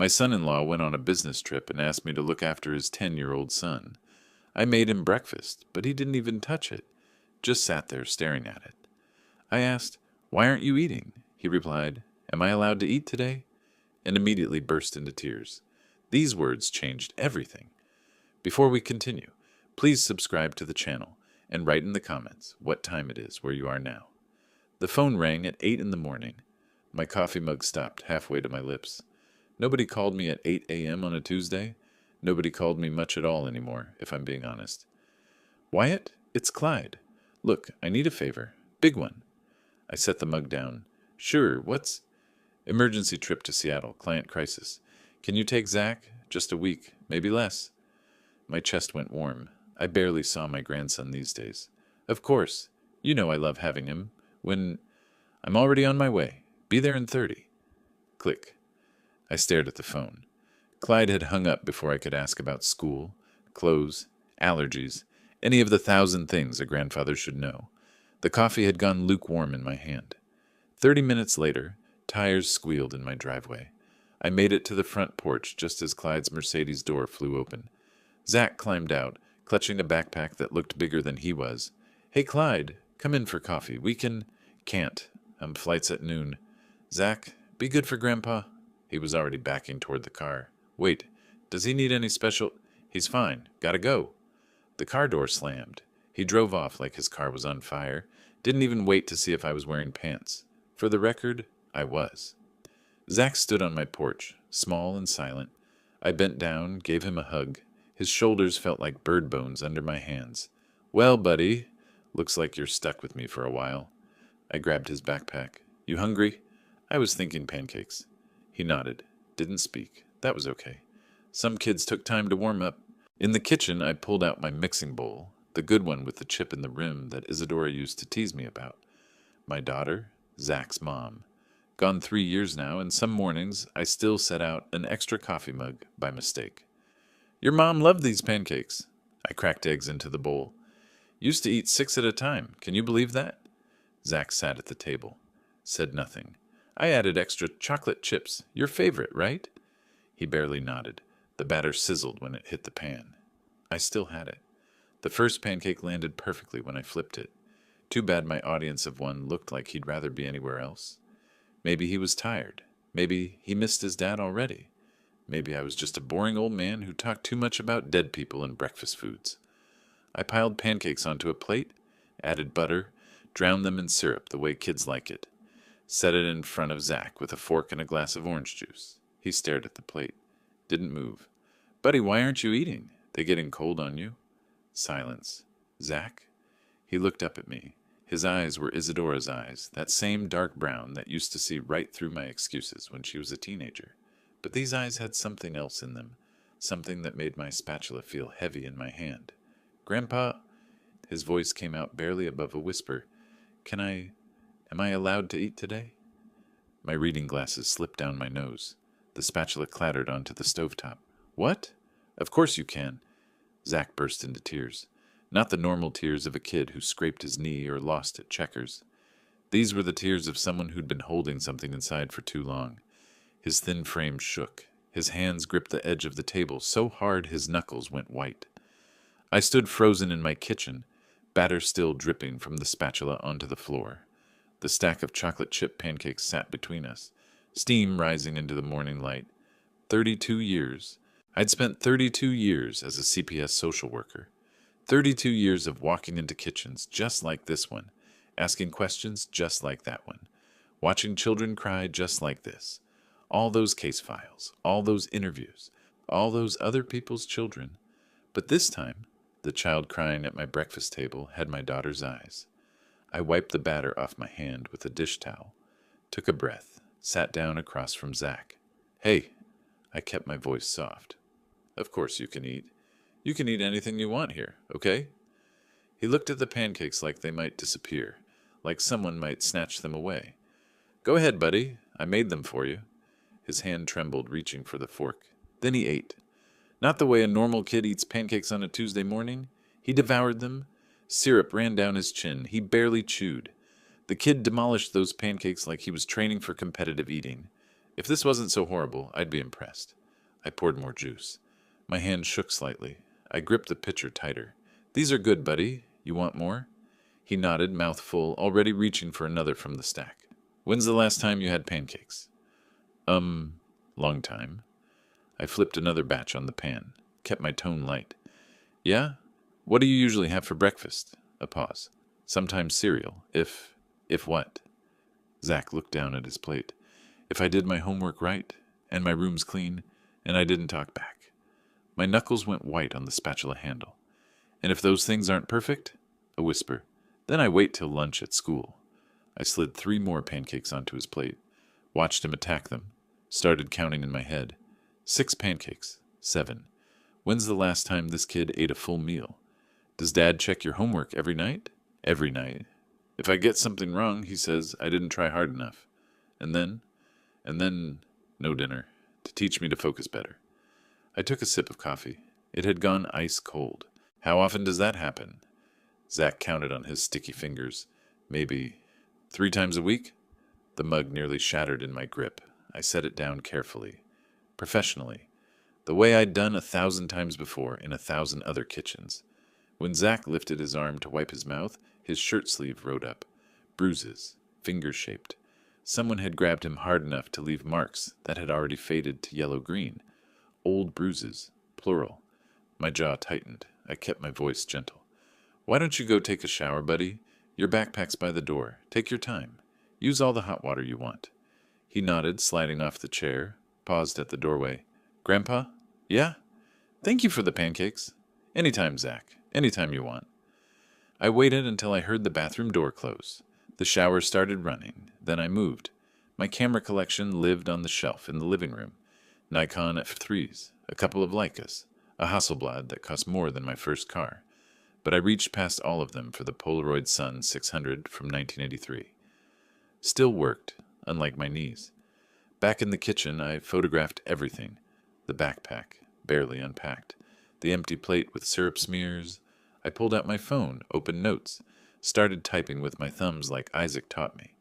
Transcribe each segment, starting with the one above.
My son-in-law went on a business trip and asked me to look after his 10-year-old son. I made him breakfast, but he didn't even touch it, just sat there staring at it. I asked, "Why aren't you eating?" He replied, "Am I allowed to eat today?" And immediately burst into tears. These words changed everything. Before we continue, please subscribe to the channel and write in the comments what time it is where you are now. The phone rang at 8 in the morning. My coffee mug stopped halfway to my lips. Nobody called me at 8 a.m. on a Tuesday. Nobody called me much at all anymore, if I'm being honest. "Wyatt, it's Clyde. Look, I need a favor. Big one." I set the mug down. "Sure, what's—" "Emergency trip to Seattle, client crisis. Can you take Zach? Just a week, maybe less." My chest went warm. I barely saw my grandson these days. "Of course. You know I love having him. I'm already on my way. Be there in 30. Click. I stared at the phone. Clyde had hung up before I could ask about school, clothes, allergies, any of the 1,000 things a grandfather should know. The coffee had gone lukewarm in my hand. 30 minutes later, tires squealed in my driveway. I made it to the front porch just as Clyde's Mercedes door flew open. Zach climbed out, clutching a backpack that looked bigger than he was. "Hey, Clyde, come in for coffee. We can—" "Can't. Flight's at noon. Zach, be good for Grandpa." He was already backing toward the car. "Wait, does he need any special—" "He's fine. Gotta go." The car door slammed. He drove off like his car was on fire. Didn't even wait to see if I was wearing pants. For the record, I was. Zach stood on my porch, small and silent. I bent down, gave him a hug. His shoulders felt like bird bones under my hands. "Well, buddy, looks like you're stuck with me for a while." I grabbed his backpack. "You hungry?" "I was thinking pancakes." He nodded. Didn't speak. That was okay. Some kids took time to warm up. In the kitchen, I pulled out my mixing bowl, the good one with the chip in the rim that Isadora used to tease me about. My daughter, Zach's mom. Gone 3 years now, and some mornings I still set out an extra coffee mug by mistake. "Your mom loved these pancakes." I cracked eggs into the bowl. "Used to eat 6 at a time. Can you believe that?" Zach sat at the table. Said nothing. "I added extra chocolate chips. Your favorite, right?" He barely nodded. The batter sizzled when it hit the pan. I still had it. The first pancake landed perfectly when I flipped it. Too bad my audience of one looked like he'd rather be anywhere else. Maybe he was tired. Maybe he missed his dad already. Maybe I was just a boring old man who talked too much about dead people and breakfast foods. I piled pancakes onto a plate, added butter, drowned them in syrup the way kids like it. Set it in front of Zach with a fork and a glass of orange juice. He stared at the plate. Didn't move. "Buddy, why aren't you eating? They getting cold on you?" Silence. "Zach?" He looked up at me. His eyes were Isadora's eyes, that same dark brown that used to see right through my excuses when she was a teenager. But these eyes had something else in them, something that made my spatula feel heavy in my hand. "Grandpa," his voice came out barely above a whisper, am I allowed to eat today?" My reading glasses slipped down my nose. The spatula clattered onto the stovetop. "What? Of course you can." Zach burst into tears. Not the normal tears of a kid who scraped his knee or lost at checkers. These were the tears of someone who'd been holding something inside for too long. His thin frame shook. His hands gripped the edge of the table so hard his knuckles went white. I stood frozen in my kitchen, batter still dripping from the spatula onto the floor. The stack of chocolate chip pancakes sat between us, steam rising into the morning light. 32 years. I'd spent 32 years as a CPS social worker. 32 years of walking into kitchens just like this one, asking questions just like that one, watching children cry just like this. All those case files, all those interviews, all those other people's children. But this time, the child crying at my breakfast table had my daughter's eyes. I wiped the batter off my hand with a dish towel, took a breath, sat down across from Zach. "Hey," I kept my voice soft. "Of course you can eat. You can eat anything you want here, okay?" He looked at the pancakes like they might disappear, like someone might snatch them away. "Go ahead, buddy. I made them for you." His hand trembled, reaching for the fork. Then he ate. Not the way a normal kid eats pancakes on a Tuesday morning. He devoured them. Syrup ran down his chin. He barely chewed. The kid demolished those pancakes like he was training for competitive eating. If this wasn't so horrible, I'd be impressed. I poured more juice. My hand shook slightly. I gripped the pitcher tighter. These are good, buddy. You want more? He nodded, mouth full, already reaching for another from the stack. When's the last time you had pancakes? Long time. I flipped another batch on the pan, kept my tone light. Yeah? What do you usually have for breakfast? A pause. Sometimes cereal. If what? Zach looked down at his plate. If I did my homework right, and my room's clean, and I didn't talk back. My knuckles went white on the spatula handle. And if those things aren't perfect? A whisper. Then I wait till lunch at school. I slid 3 more pancakes onto his plate, watched him attack them, started counting in my head. 6 pancakes. 7. When's the last time this kid ate a full meal? Does Dad check your homework every night? Every night. If I get something wrong, he says I didn't try hard enough. And then, no dinner, to teach me to focus better. I took a sip of coffee. It had gone ice cold. How often does that happen? Zach counted on his sticky fingers. Maybe 3 times a week? The mug nearly shattered in my grip. I set it down carefully. Professionally. The way I'd done 1,000 times before in 1,000 other kitchens. When Zach lifted his arm to wipe his mouth, his shirt sleeve rode up. Bruises. Finger-shaped. Someone had grabbed him hard enough to leave marks that had already faded to yellow-green. Old bruises. Plural. My jaw tightened. I kept my voice gentle. Why don't you go take a shower, buddy? Your backpack's by the door. Take your time. Use all the hot water you want. He nodded, sliding off the chair, paused at the doorway. Grandpa? Yeah? Thank you for the pancakes. Anytime, Zach. Anytime you want. I waited until I heard the bathroom door close. The shower started running. Then I moved. My camera collection lived on the shelf in the living room. Nikon F3s, a couple of Leicas, a Hasselblad that cost more than my first car. But I reached past all of them for the Polaroid Sun 600 from 1983. Still worked, unlike my knees. Back in the kitchen, I photographed everything. The backpack, barely unpacked. The empty plate with syrup smears. I pulled out my phone, opened notes, started typing with my thumbs like Isaac taught me.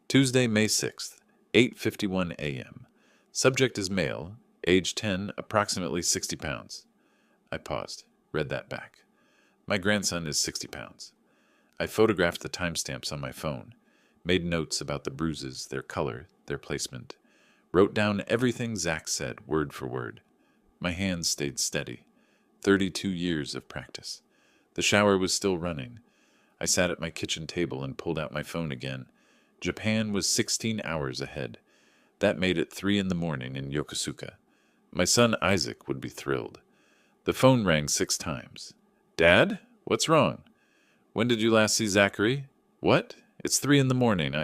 Tuesday, May 6th, 8:51 a.m. Subject is male, age 10, approximately 60 pounds. I paused, read that back. My grandson is 60 pounds. I photographed the timestamps on my phone, made notes about the bruises, their color, their placement, wrote down everything Zach said, word for word. My hands stayed steady. 32 years of practice. The shower was still running. I sat at my kitchen table and pulled out my phone again. Japan was 16 hours ahead. That made it 3 in the morning in Yokosuka. My son Isaac would be thrilled. The phone rang 6 times. Dad? What's wrong? When did you last see Zachary? What? It's 3 in the morning.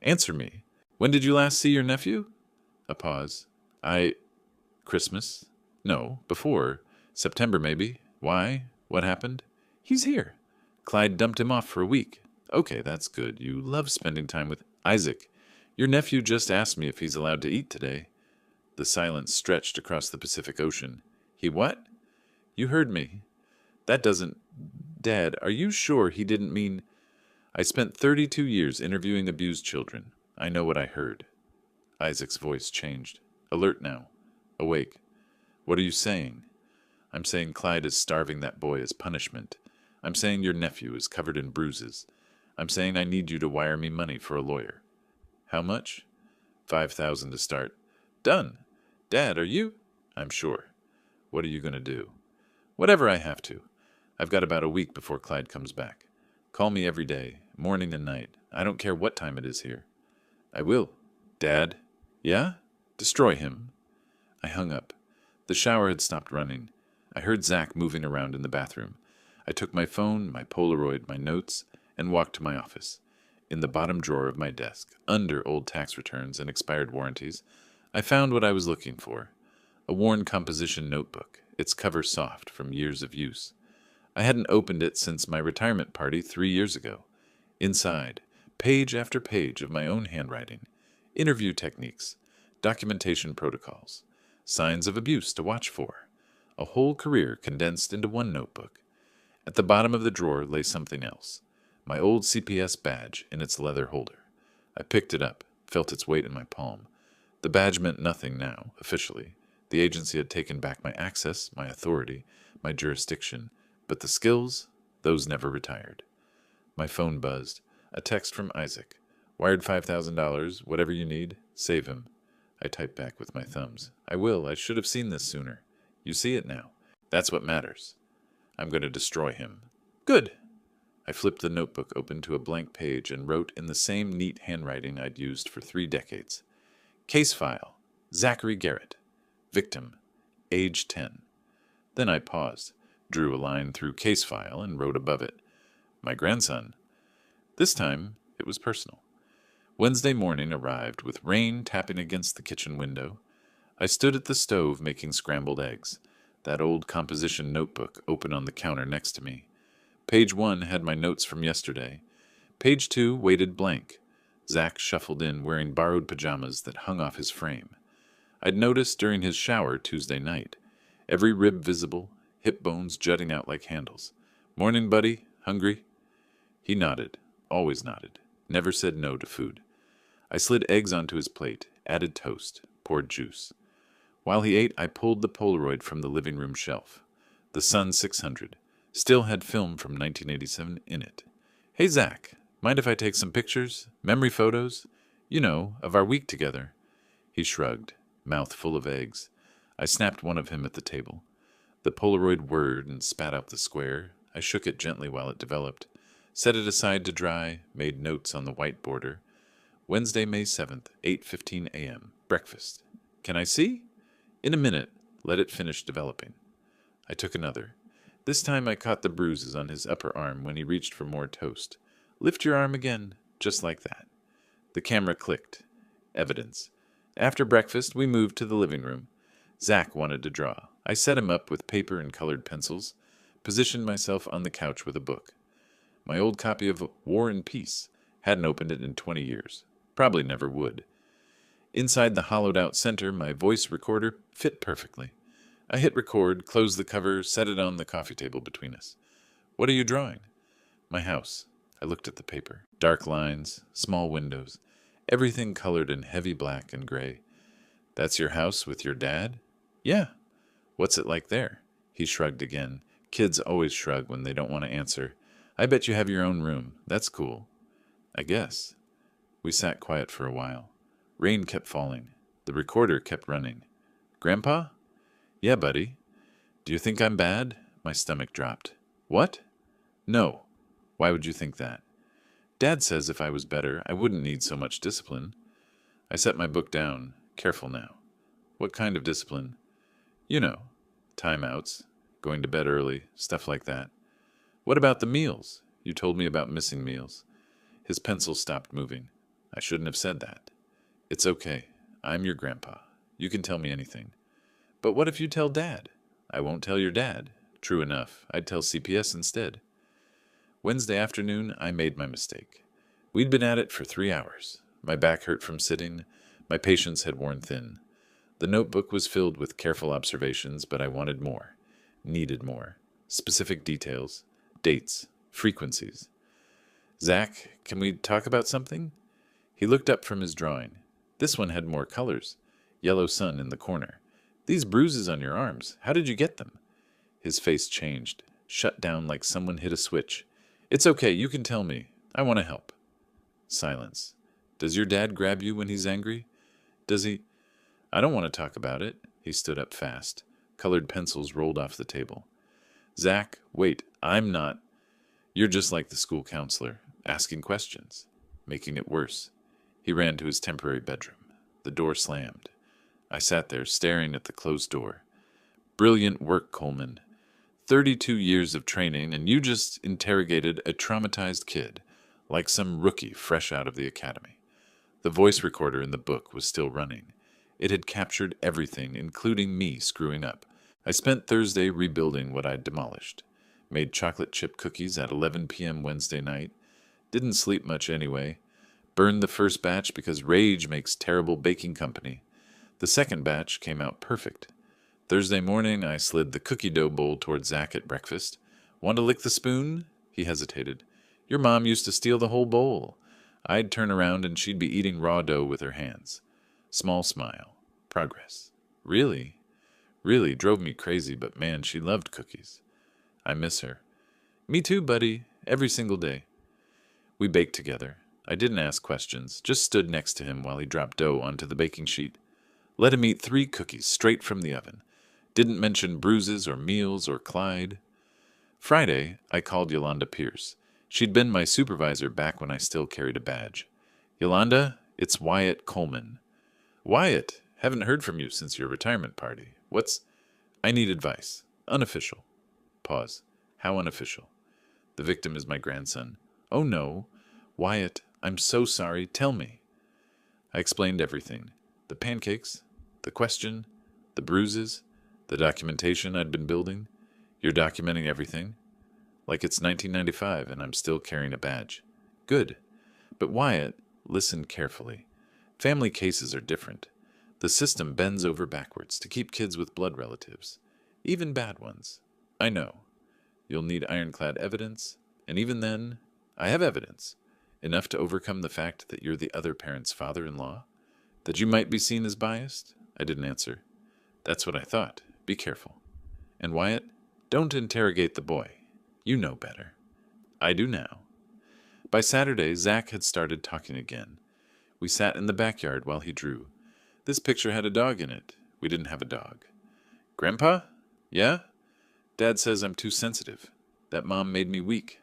Answer me. When did you last see your nephew? A pause. Christmas? No, before. September, maybe. Why? What happened? He's here. Clyde dumped him off for a week. Okay, that's good. You love spending time with Isaac. Your nephew just asked me if he's allowed to eat today. The silence stretched across the Pacific Ocean. He what? You heard me. That doesn't... Dad, are you sure he didn't mean... I spent 32 years interviewing abused children. I know what I heard. Isaac's voice changed. Alert now. Awake. What are you saying? I'm saying Clyde is starving that boy as punishment. I'm saying your nephew is covered in bruises. I'm saying I need you to wire me money for a lawyer. How much? 5,000 to start. Done. Dad, are you? I'm sure. What are you going to do? Whatever I have to. I've got about a week before Clyde comes back. Call me every day, morning and night. I don't care what time it is here. I will. Dad? Yeah? Destroy him. I hung up. The shower had stopped running. I heard Zach moving around in the bathroom. I took my phone, my Polaroid, my notes, and walked to my office. In the bottom drawer of my desk, under old tax returns and expired warranties, I found what I was looking for. A worn composition notebook, its cover soft from years of use. I hadn't opened it since my retirement party 3 years ago. Inside, page after page of my own handwriting, interview techniques, documentation protocols, signs of abuse to watch for, a whole career condensed into one notebook. At the bottom of the drawer lay something else, my old CPS badge in its leather holder. I picked it up, felt its weight in my palm. The badge meant nothing now, officially. The agency had taken back my access, my authority, my jurisdiction, but the skills, those never retired. My phone buzzed. A text from Isaac. Wired $5,000, whatever you need, save him. I typed back with my thumbs. I will. I should have seen this sooner. You see it now. That's what matters. I'm going to destroy him. Good. I flipped the notebook open to a blank page and wrote in the same neat handwriting I'd used for 3 decades. Case file. Zachary Garrett. Victim. Age 10. Then I paused, drew a line through case file, and wrote above it. My grandson. This time, it was personal. Wednesday morning arrived with rain tapping against the kitchen window. I stood at the stove making scrambled eggs, that old composition notebook open on the counter next to me. Page 1 had my notes from yesterday. Page 2 waited blank. Zach shuffled in wearing borrowed pajamas that hung off his frame. I'd noticed during his shower Tuesday night. Every rib visible, hip bones jutting out like handles. Morning, buddy. Hungry? He nodded, always nodded, never said no to food. I slid eggs onto his plate, added toast, poured juice. While he ate, I pulled the Polaroid from the living room shelf. The Sun 600. Still had film from 1987 in it. Hey, Zach, mind if I take some pictures? Memory photos? You know, of our week together. He shrugged, mouth full of eggs. I snapped one of him at the table. The Polaroid whirred and spat out the square. I shook it gently while it developed, set it aside to dry, made notes on the white border. Wednesday, May 7th, 8:15 a.m. Breakfast. Can I see? In a minute. Let it finish developing. I took another. This time I caught the bruises on his upper arm when he reached for more toast. Lift your arm again, just like that. The camera clicked. Evidence. After breakfast, we moved to the living room. Zach wanted to draw. I set him up with paper and colored pencils, positioned myself on the couch with a book. My old copy of War and Peace. Hadn't opened it in 20 years. Probably never would. Inside the hollowed-out center, my voice recorder fit perfectly. I hit record, closed the cover, set it on the coffee table between us. What are you drawing? My house. I looked at the paper. Dark lines, small windows, everything colored in heavy black and gray. That's your house with your dad? Yeah. What's it like there? He shrugged again. Kids always shrug when they don't want to answer. I bet you have your own room. That's cool. I guess. We sat quiet for a while. Rain kept falling. The recorder kept running. Grandpa? Yeah, buddy. Do you think I'm bad? My stomach dropped. What? No. Why would you think that? Dad says if I was better, I wouldn't need so much discipline. I set my book down. Careful now. What kind of discipline? You know, timeouts, going to bed early, stuff like that. What about the meals? You told me about missing meals. His pencil stopped moving. I shouldn't have said that. It's okay. I'm your grandpa. You can tell me anything. But what if you tell Dad? I won't tell your dad. True enough. I'd tell CPS instead. Wednesday afternoon, I made my mistake. We'd been at it for 3 hours. My back hurt from sitting. My patience had worn thin. The notebook was filled with careful observations, but I wanted more. Needed more. Specific details. Dates. Frequencies. Zach, can we talk about something? He looked up from his drawing. This one had more colors. Yellow sun in the corner. These bruises on your arms, how did you get them? His face changed, shut down like someone hit a switch. It's okay, you can tell me. I want to help. Silence. Does your dad grab you when he's angry? Does he? I don't want to talk about it. He stood up fast. Colored pencils rolled off the table. Zach, wait, I'm not. You're just like the school counselor, asking questions, making it worse. He ran to his temporary bedroom. The door slammed. I sat there staring at the closed door. Brilliant work, Coleman. 32 years of training, and you just interrogated a traumatized kid, like some rookie fresh out of the academy. The voice recorder in the book was still running. It had captured everything, including me screwing up. I spent Thursday rebuilding what I'd demolished. Made chocolate chip cookies at 11 p.m. Wednesday night. Didn't sleep much anyway. Burned the first batch because rage makes terrible baking company. The second batch came out perfect. Thursday morning, I slid the cookie dough bowl toward Zach at breakfast. Want to lick the spoon? He hesitated. Your mom used to steal the whole bowl. I'd turn around and she'd be eating raw dough with her hands. Small smile. Progress. Really? Really drove me crazy, but man, she loved cookies. I miss her. Me too, buddy. Every single day. We baked together. I didn't ask questions, just stood next to him while he dropped dough onto the baking sheet. Let him eat 3 cookies straight from the oven. Didn't mention bruises or meals or Clyde. Friday, I called Yolanda Pierce. She'd been my supervisor back when I still carried a badge. Yolanda, it's Wyatt Coleman. Wyatt, haven't heard from you since your retirement party. I need advice. Unofficial. Pause. How unofficial? The victim is my grandson. Oh no. Wyatt, I'm so sorry. Tell me. I explained everything. The pancakes, the question, the bruises, the documentation I'd been building. You're documenting everything? Like it's 1995 and I'm still carrying a badge. Good. But Wyatt, listen carefully. Family cases are different. The system bends over backwards to keep kids with blood relatives. Even bad ones. I know. You'll need ironclad evidence, and even then, I have evidence. Enough to overcome the fact that you're the other parent's father-in-law? That you might be seen as biased? I didn't answer. That's what I thought. Be careful. And Wyatt, don't interrogate the boy. You know better. I do now. By Saturday, Zach had started talking again. We sat in the backyard while he drew. This picture had a dog in it. We didn't have a dog. Grandpa? Yeah? Dad says I'm too sensitive. That Mom made me weak.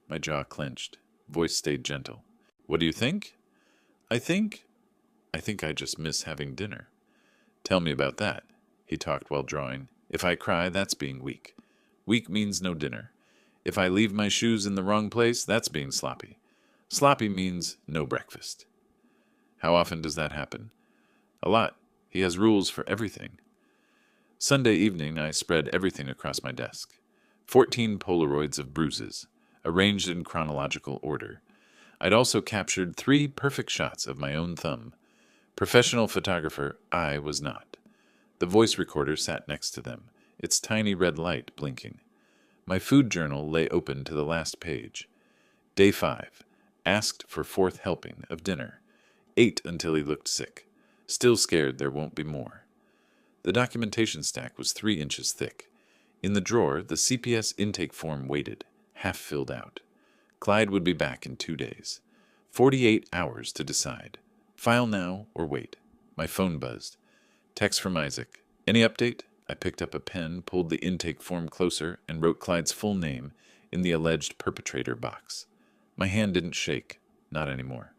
My jaw clenched. Voice stayed gentle. What do you think? I think I just miss having dinner. Tell me about that. He talked while drawing. If I cry, that's being weak. Weak means no dinner. If I leave my shoes in the wrong place, that's being sloppy. Sloppy means no breakfast. How often does that happen? A lot. He has rules for everything. Sunday evening, I spread everything across my desk. 14 Polaroids of bruises, arranged in chronological order. I'd also captured 3 perfect shots of my own thumb. Professional photographer, I was not. The voice recorder sat next to them, its tiny red light blinking. My food journal lay open to the last page. Day 5. Asked for 4th helping of dinner. Ate until he looked sick. Still scared there won't be more. The documentation stack was 3 inches thick. In the drawer, the CPS intake form waited, half filled out. Clyde would be back in 2 days. 48 hours to decide. File now or wait. My phone buzzed. Text from Isaac. Any update? I picked up a pen, pulled the intake form closer, and wrote Clyde's full name in the alleged perpetrator box. My hand didn't shake. Not anymore.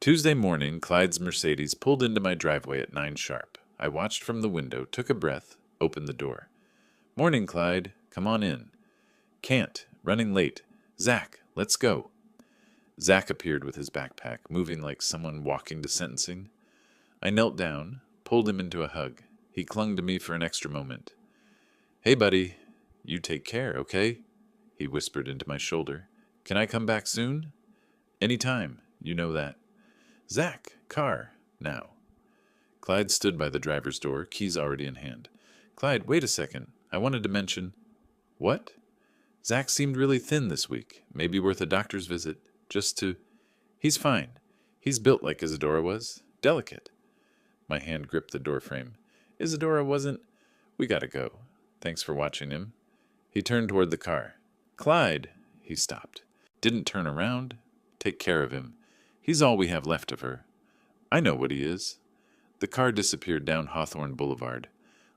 Tuesday morning, Clyde's Mercedes pulled into my driveway at 9 sharp. I watched from the window, took a breath, opened the door. Morning, Clyde. Come on in. Can't. Running late. Zach, let's go. Zach appeared with his backpack, moving like someone walking to sentencing. I knelt down, pulled him into a hug. He clung to me for an extra moment. Hey, buddy. You take care, okay? He whispered into my shoulder. Can I come back soon? Any time. You know that. Zach, car. Now. Clyde stood by the driver's door, keys already in hand. Clyde, wait a second. I wanted to mention... What? Zach seemed really thin this week. Maybe worth a doctor's visit. Just to... He's fine. He's built like Isadora was. Delicate. My hand gripped the doorframe. Isadora wasn't... We gotta go. Thanks for watching him. He turned toward the car. Clyde. He stopped. Didn't turn around. Take care of him. He's all we have left of her. I know what he is. The car disappeared down Hawthorne Boulevard.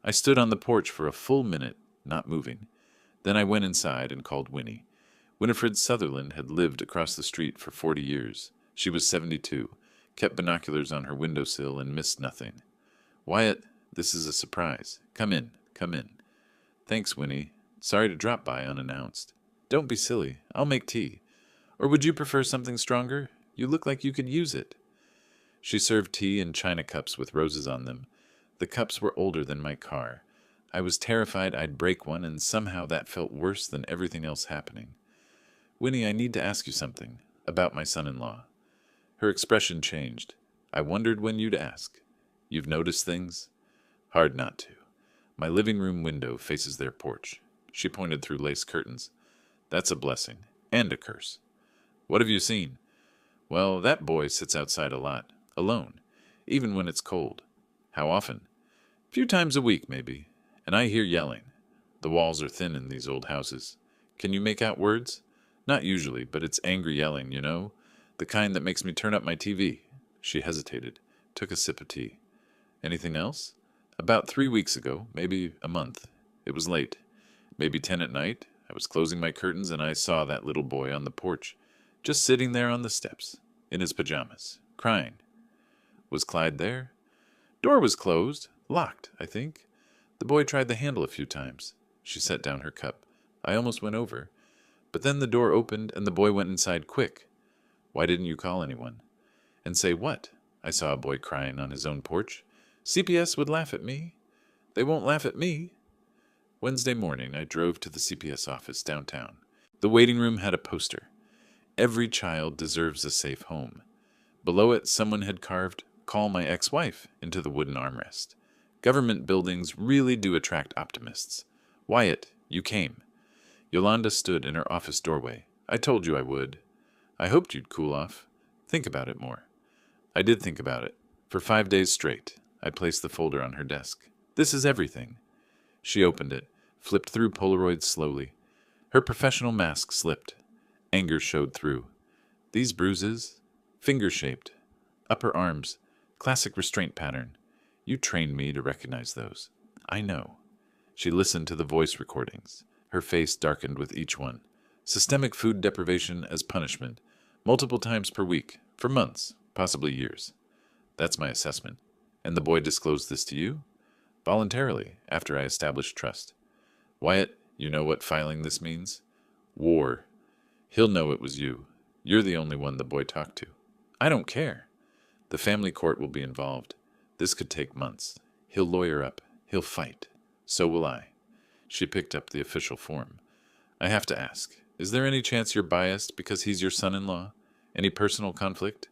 I stood on the porch for a full minute, not moving. Then I went inside and called Winnie. Winifred Sutherland had lived across the street for 40 years. She was 72, kept binoculars on her windowsill, and missed nothing. Wyatt, this is a surprise. Come in, come in. Thanks, Winnie. Sorry to drop by unannounced. Don't be silly. I'll make tea. Or would you prefer something stronger? You look like you could use it. She served tea in china cups with roses on them. The cups were older than my car. I was terrified I'd break one, and somehow that felt worse than everything else happening. Winnie, I need to ask you something about my son-in-law. Her expression changed. I wondered when you'd ask. You've noticed things? Hard not to. My living room window faces their porch. She pointed through lace curtains. That's a blessing. And a curse. What have you seen? Well, that boy sits outside a lot. Alone. even when it's cold. How often? A few times a week, maybe. And I hear yelling. The walls are thin in these old houses. Can you make out words? Not usually, but it's angry yelling, you know? The kind that makes me turn up my TV. She hesitated, took a sip of tea. Anything else? About 3 weeks ago, maybe a month. It was late. Maybe 10 at night. I was closing my curtains and I saw that little boy on the porch, just sitting there on the steps, in his pajamas, crying. Was Clyde there? Door was closed, locked, I think. The boy tried the handle a few times. She set down her cup. I almost went over. But then the door opened and the boy went inside quick. Why didn't you call anyone? And say what? I saw a boy crying on his own porch. CPS would laugh at me. They won't laugh at me. Wednesday morning, I drove to the CPS office downtown. The waiting room had a poster. Every child deserves a safe home. Below it, someone had carved, "Call my ex-wife," into the wooden armrest. Government buildings really do attract optimists. Wyatt, you came. Yolanda stood in her office doorway. I told you I would. I hoped you'd cool off. Think about it more. I did think about it. For 5 days straight. I placed the folder on her desk. This is everything. She opened it, flipped through Polaroids slowly. Her professional mask slipped. Anger showed through. These bruises, finger-shaped, upper arms, classic restraint pattern. You trained me to recognize those. I know. She listened to the voice recordings. Her face darkened with each one. Systemic food deprivation as punishment, multiple times per week, for months, possibly years. That's my assessment. And the boy disclosed this to you? Voluntarily, after I established trust. Wyatt, you know what filing this means? War. He'll know it was you. You're the only one the boy talked to. I don't care. The family court will be involved. This could take months. He'll lawyer up. He'll fight. So will I. She picked up the official form. I have to ask, is there any chance you're biased because he's your son-in-law? Any personal conflict?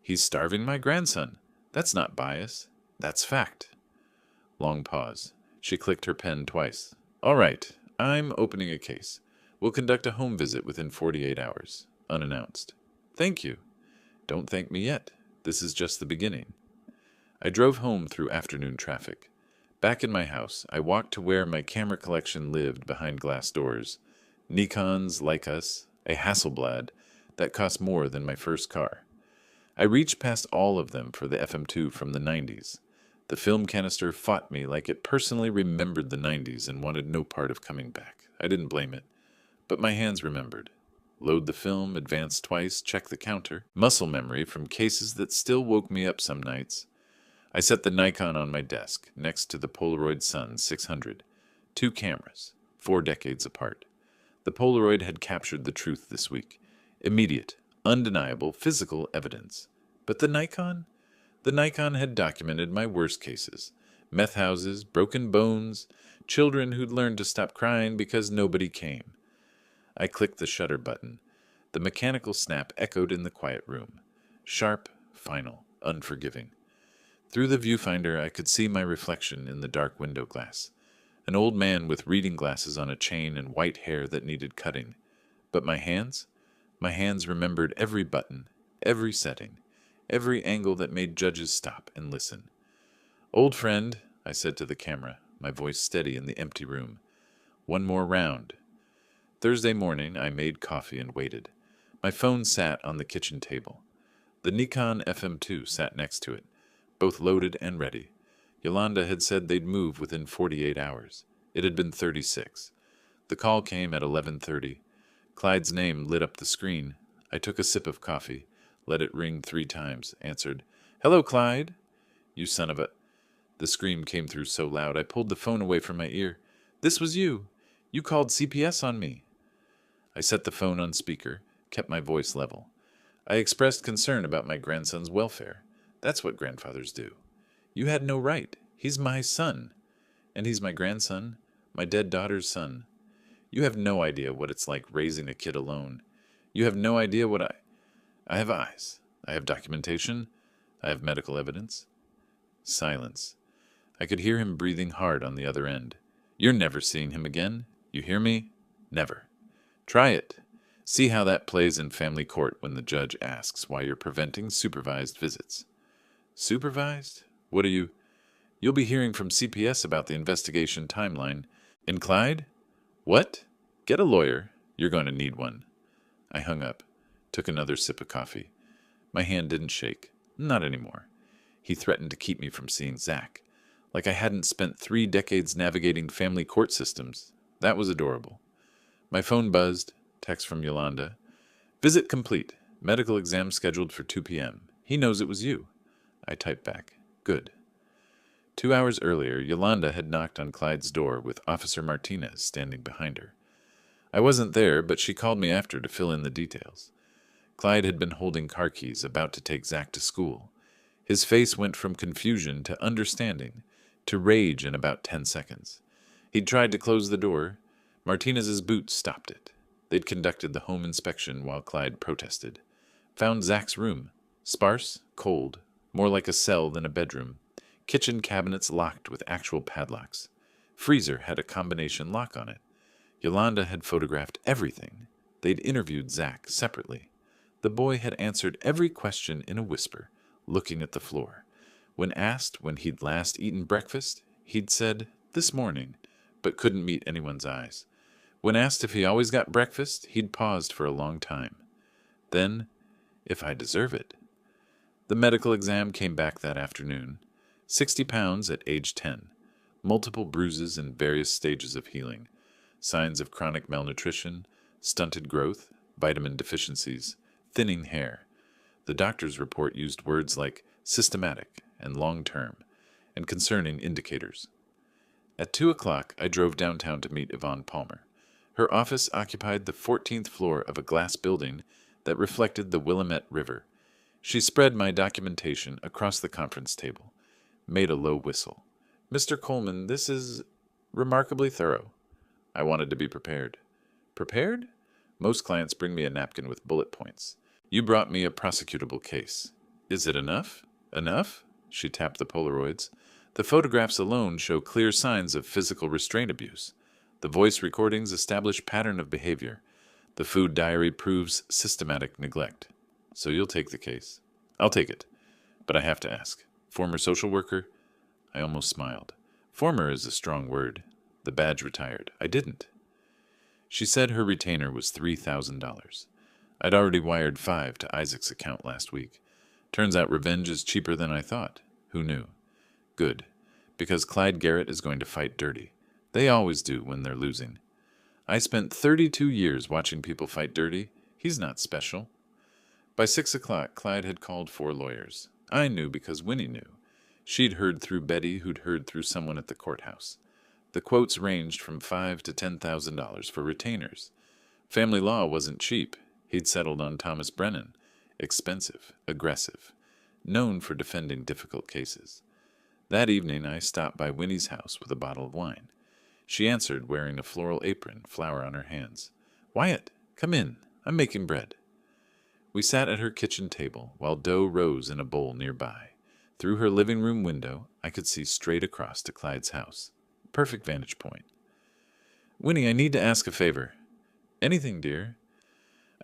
He's starving my grandson. That's not bias. That's fact. Long pause. She clicked her pen twice. All right, I'm opening a case. We'll conduct a home visit within 48 hours, unannounced. Thank you. Don't thank me yet. This is just the beginning. I drove home through afternoon traffic. Back in my house, I walked to where my camera collection lived behind glass doors. Nikons, Leicas, a Hasselblad that cost more than my first car. I reached past all of them for the FM2 from the 90s. The film canister fought me like it personally remembered the 90s and wanted no part of coming back. I didn't blame it. But my hands remembered. Load the film, advance twice, check the counter. Muscle memory from cases that still woke me up some nights. I set the Nikon on my desk, next to the Polaroid Sun 600. 2 cameras, 4 decades apart. The Polaroid had captured the truth this week. Immediate, undeniable physical evidence. But the Nikon? The Nikon had documented my worst cases. Meth houses, broken bones, children who'd learned to stop crying because nobody came. I clicked the shutter button. The mechanical snap echoed in the quiet room. Sharp, final, unforgiving. Through the viewfinder, I could see my reflection in the dark window glass. An old man with reading glasses on a chain and white hair that needed cutting. But my hands? My hands remembered every button, every setting, every angle that made judges stop and listen. Old friend, I said to the camera, my voice steady in the empty room. One more round. Thursday morning, I made coffee and waited. My phone sat on the kitchen table. The Nikon FM2 sat next to it, both loaded and ready. Yolanda had said they'd move within 48 hours. It had been 36. The call came at 11:30. Clyde's name lit up the screen. I took a sip of coffee, let it ring 3 times, answered, "Hello, Clyde." "You son of a—" The scream came through so loud I pulled the phone away from my ear. "This was you. You called CPS on me." I set the phone on speaker, kept my voice level. I expressed concern about my grandson's welfare. That's what grandfathers do. You had no right. He's my son. And he's my grandson, my dead daughter's son. You have no idea what it's like raising a kid alone. You have no idea what I have eyes. I have documentation. I have medical evidence. Silence. I could hear him breathing hard on the other end. You're never seeing him again. You hear me? Never. Try it. See how that plays in family court when the judge asks why you're preventing supervised visits. Supervised? What are you? You'll be hearing from CPS about the investigation timeline. In Clyde? What? Get a lawyer. You're going to need one. I hung up, took another sip of coffee. My hand didn't shake. Not anymore. He threatened to keep me from seeing Zach. Like I hadn't spent 3 decades navigating family court systems. That was adorable. My phone buzzed. Text from Yolanda. Visit complete. Medical exam scheduled for 2 p.m. He knows it was you. I typed back. Good. 2 hours earlier, Yolanda had knocked on Clyde's door with Officer Martinez standing behind her. I wasn't there, but she called me after to fill in the details. Clyde had been holding car keys, about to take Zach to school. His face went from confusion to understanding to rage in about 10 seconds. He'd tried to close the door. Martinez's boots stopped it. They'd conducted the home inspection while Clyde protested. Found Zach's room. Sparse, cold, more like a cell than a bedroom. Kitchen cabinets locked with actual padlocks. Freezer had a combination lock on it. Yolanda had photographed everything. They'd interviewed Zach separately. The boy had answered every question in a whisper, looking at the floor. When asked when he'd last eaten breakfast, he'd said, "This morning," but couldn't meet anyone's eyes. When asked if he always got breakfast, he'd paused for a long time. Then, "If I deserve it." The medical exam came back that afternoon. 60 pounds at age 10. Multiple bruises in various stages of healing. Signs of chronic malnutrition, stunted growth, vitamin deficiencies, thinning hair. The doctor's report used words like systematic and long-term, and concerning indicators. At 2 o'clock, I drove downtown to meet Yvonne Palmer. Her office occupied the 14th floor of a glass building that reflected the Willamette River. She spread my documentation across the conference table, made a low whistle. "Mr. Coleman, this is remarkably thorough." I wanted to be prepared. Prepared? Most clients bring me a napkin with bullet points. You brought me a prosecutable case. Is it enough? Enough? She tapped the Polaroids. The photographs alone show clear signs of physical restraint abuse. The voice recordings establish pattern of behavior. The food diary proves systematic neglect. So you'll take the case. I'll take it. But I have to ask. Former social worker? I almost smiled. Former is a strong word. The badge retired. I didn't. She said her retainer was $3,000. I'd already wired $5 to Isaac's account last week. Turns out revenge is cheaper than I thought. Who knew? Good. Because Clyde Garrett is going to fight dirty. They always do when they're losing. I spent 32 years watching people fight dirty. He's not special. By 6 o'clock, Clyde had called 4 lawyers. I knew because Winnie knew. She'd heard through Betty, who'd heard through someone at the courthouse. The quotes ranged from $5,000 to $10,000 for retainers. Family law wasn't cheap. He'd settled on Thomas Brennan. Expensive, aggressive, known for defending difficult cases. That evening, I stopped by Winnie's house with a bottle of wine. She answered, wearing a floral apron, flour on her hands. "Wyatt, come in. I'm making bread." We sat at her kitchen table while dough rose in a bowl nearby. Through her living room window, I could see straight across to Clyde's house. Perfect vantage point. "Winnie, I need to ask a favor." "Anything, dear."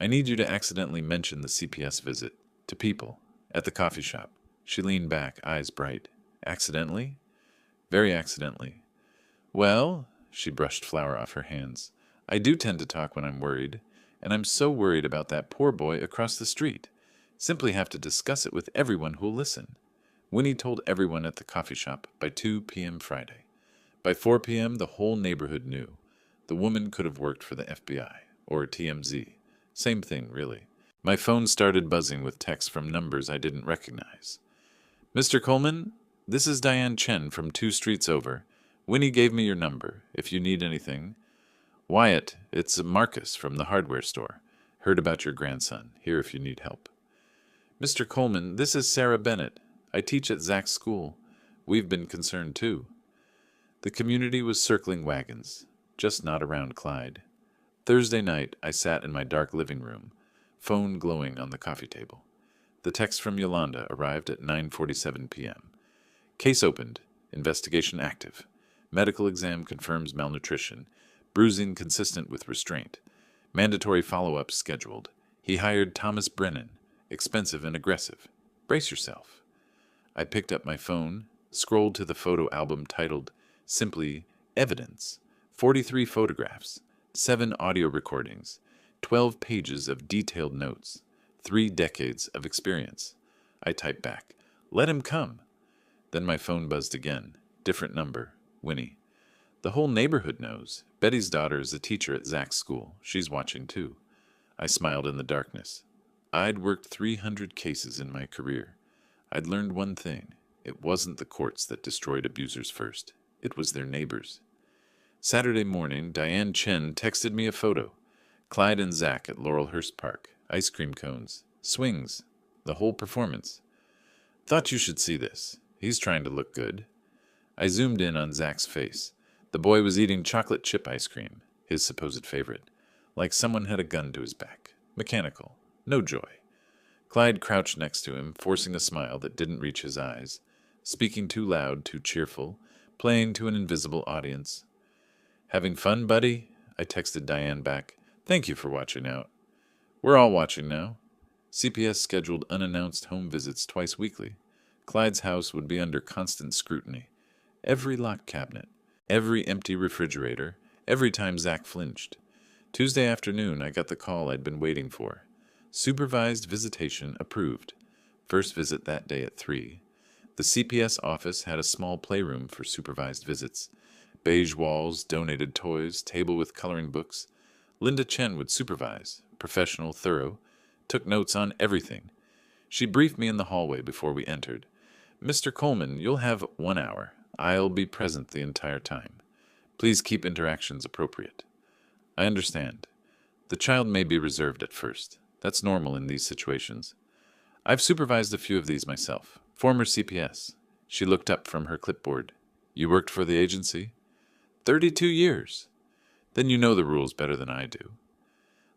"I need you to accidentally mention the CPS visit. To people. At the coffee shop." She leaned back, eyes bright. "Accidentally?" "Very accidentally." "Well," she brushed flour off her hands, "I do tend to talk when I'm worried, and I'm so worried about that poor boy across the street. Simply have to discuss it with everyone who'll listen." Winnie told everyone at the coffee shop by 2 p.m. Friday. By 4 p.m., the whole neighborhood knew. The woman could have worked for the FBI or TMZ. Same thing, really. My phone started buzzing with texts from numbers I didn't recognize. "Mr. Coleman, this is Diane Chen from 2 streets over. Winnie gave me your number, if you need anything." "Wyatt, it's Marcus from the hardware store. Heard about your grandson. Here if you need help." "Mr. Coleman, this is Sarah Bennett. I teach at Zach's school. We've been concerned, too." The community was circling wagons, just not around Clyde. Thursday night, I sat in my dark living room, phone glowing on the coffee table. The text from Yolanda arrived at 9:47 p.m. Case opened. Investigation active. Medical exam confirms malnutrition. Bruising consistent with restraint. Mandatory follow-up scheduled. He hired Thomas Brennan. Expensive and aggressive. Brace yourself. I picked up my phone, scrolled to the photo album titled simply Evidence. 43 photographs, 7 audio recordings, 12 pages of detailed notes, 3 decades of experience. I typed back, "Let him come." Then my phone buzzed again. Different number. Winnie. "The whole neighborhood knows. Betty's daughter is a teacher at Zach's school. She's watching too." I smiled in the darkness. I'd worked 300 cases in my career. I'd learned one thing. It wasn't the courts that destroyed abusers first. It was their neighbors. Saturday morning, Diane Chen texted me a photo. Clyde and Zach at Laurelhurst Park. Ice cream cones. Swings. The whole performance. "Thought you should see this. He's trying to look good." I zoomed in on Zach's face. The boy was eating chocolate chip ice cream, his supposed favorite, like someone had a gun to his back. Mechanical. No joy. Clyde crouched next to him, forcing a smile that didn't reach his eyes, speaking too loud, too cheerful, playing to an invisible audience. "Having fun, buddy?" I texted Diane back. "Thank you for watching out." "We're all watching now." CPS scheduled unannounced home visits twice weekly. Clyde's house would be under constant scrutiny. Every locked cabinet, every empty refrigerator, every time Zach flinched. Tuesday afternoon, I got the call I'd been waiting for. Supervised visitation approved. First visit that day at 3. The CPS office had a small playroom for supervised visits. Beige walls, donated toys, table with coloring books. Linda Chen would supervise, professional, thorough, took notes on everything. She briefed me in the hallway before we entered. "Mr. Coleman, you'll have 1 hour. I'll be present the entire time. Please keep interactions appropriate." I understand. The child may be reserved at first. That's normal in these situations. I've supervised a few of these myself. Former CPS. She looked up from her clipboard. "You worked for the agency?" 32 years. Then you know the rules better than I do.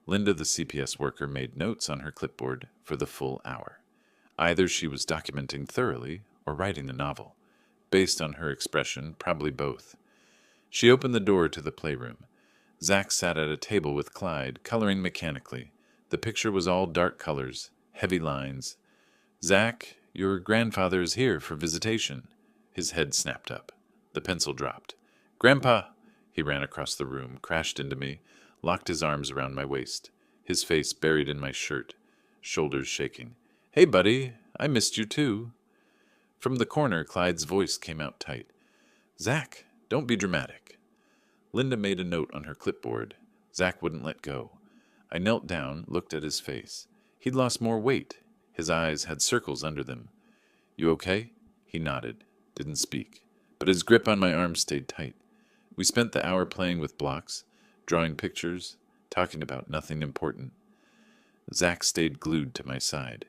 Linda, the CPS worker, made notes on her clipboard for the full hour. Either she was documenting thoroughly or writing a novel. Based on her expression, probably both. She opened the door to the playroom. Zach sat at a table with Clyde, coloring mechanically. The picture was all dark colors, heavy lines. "Zach, your grandfather is here for visitation." His head snapped up. The pencil dropped. "Grandpa!" He ran across the room, crashed into me, locked his arms around my waist, his face buried in my shirt, shoulders shaking. "Hey, buddy, I missed you too." From the corner, Clyde's voice came out tight. "Zach, don't be dramatic." Linda made a note on her clipboard. Zach wouldn't let go. I knelt down, looked at his face. He'd lost more weight. His eyes had circles under them. "You okay?" He nodded, didn't speak, but his grip on my arm stayed tight. We spent the hour playing with blocks, drawing pictures, talking about nothing important. Zach stayed glued to my side.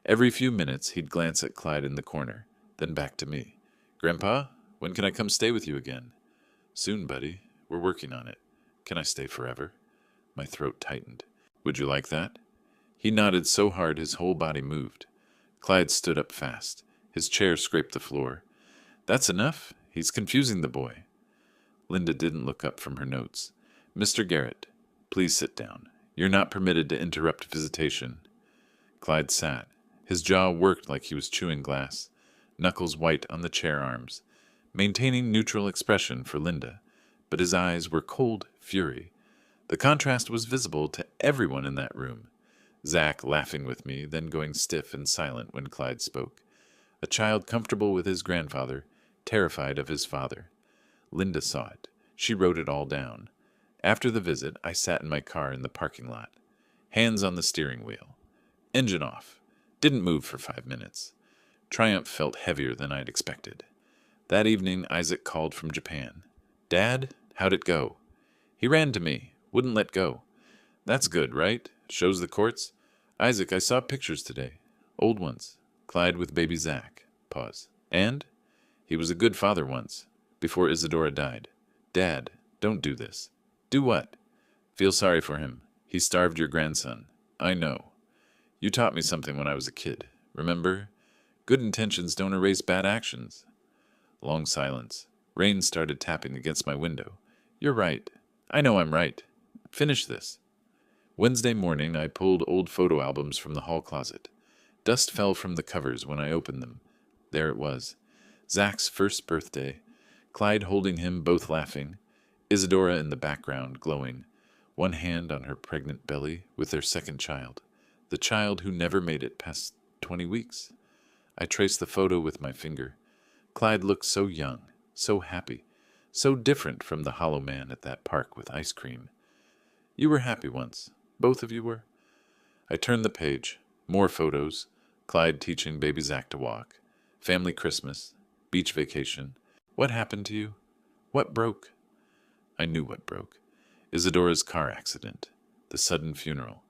Every few minutes, he'd glance at Clyde in the corner, then back to me. "Grandpa, when can I come stay with you again?" "Soon, buddy. We're working on it." "Can I stay forever?" My throat tightened. "Would you like that?" He nodded so hard his whole body moved. Clyde stood up fast. His chair scraped the floor. "That's enough. He's confusing the boy." Linda didn't look up from her notes. "Mr. Garrett, please sit down. You're not permitted to interrupt visitation." Clyde sat. His jaw worked like he was chewing glass, knuckles white on the chair arms, maintaining neutral expression for Linda, but his eyes were cold fury. The contrast was visible to everyone in that room. Zach laughing with me, then going stiff and silent when Clyde spoke. A child comfortable with his grandfather, terrified of his father. Linda saw it. She wrote it all down. After the visit, I sat in my car in the parking lot. Hands on the steering wheel. Engine off. Didn't move for 5 minutes. Triumph felt heavier than I'd expected. That evening, Isaac called from Japan. "Dad, how'd it go?" He ran to me. Wouldn't let go. "That's good, right? Shows the courts." "Isaac, I saw pictures today. Old ones. Clyde with baby Zach." Pause. "And?" "He was a good father once, before Isadora died." "Dad, don't do this." "Do what?" "Feel sorry for him. He starved your grandson." "I know. You taught me something when I was a kid. Remember? Good intentions don't erase bad actions." Long silence. Rain started tapping against my window. "You're right. I know I'm right. Finish this." Wednesday morning, I pulled old photo albums from the hall closet. Dust fell from the covers when I opened them. There it was. Zach's first birthday. Clyde holding him, both laughing. Isadora in the background, glowing. One hand on her pregnant belly with their second child. The child who never made it past 20 weeks. I traced the photo with my finger. Clyde looked so young, so happy, so different from the hollow man at that park with ice cream. You were happy once. Both of you were. I turned the page. More photos. Clyde teaching baby Zach to walk. Family Christmas. Beach vacation. What happened to you? What broke? I knew what broke. Isadora's car accident. The sudden funeral.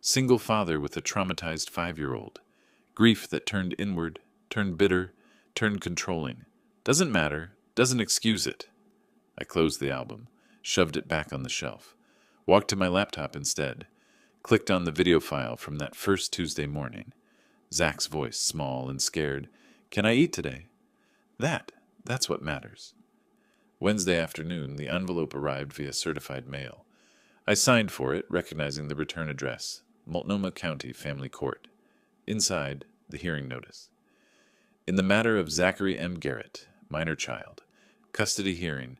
Single father with a traumatized 5-year-old. Grief that turned inward, turned bitter, turned controlling. Doesn't matter. Doesn't excuse it. I closed the album. Shoved it back on the shelf. Walked to my laptop instead. Clicked on the video file from that first Tuesday morning. Zach's voice, small and scared. Can I eat today? That's what matters. Wednesday afternoon, the envelope arrived via certified mail. I signed for it, recognizing the return address, Multnomah County Family Court. Inside, the hearing notice. In the matter of Zachary M. Garrett, minor child, custody hearing,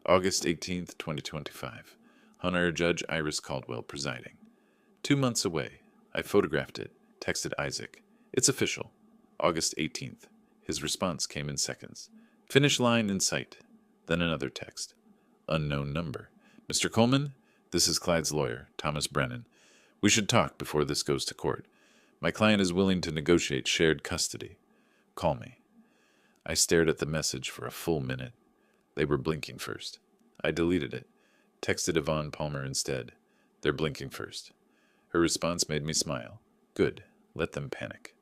August 18, 2025. Honorary Judge Iris Caldwell presiding. 2 months away. I photographed it, texted Isaac. It's official. August 18th. His response came in seconds. Finish line in sight. Then another text. Unknown number. Mr. Coleman, this is Clyde's lawyer, Thomas Brennan. We should talk before this goes to court. My client is willing to negotiate shared custody. Call me. I stared at the message for a full minute. They were blinking first. I deleted it. Texted Yvonne Palmer instead. They're blinking first. Her response made me smile. Good. Let them panic.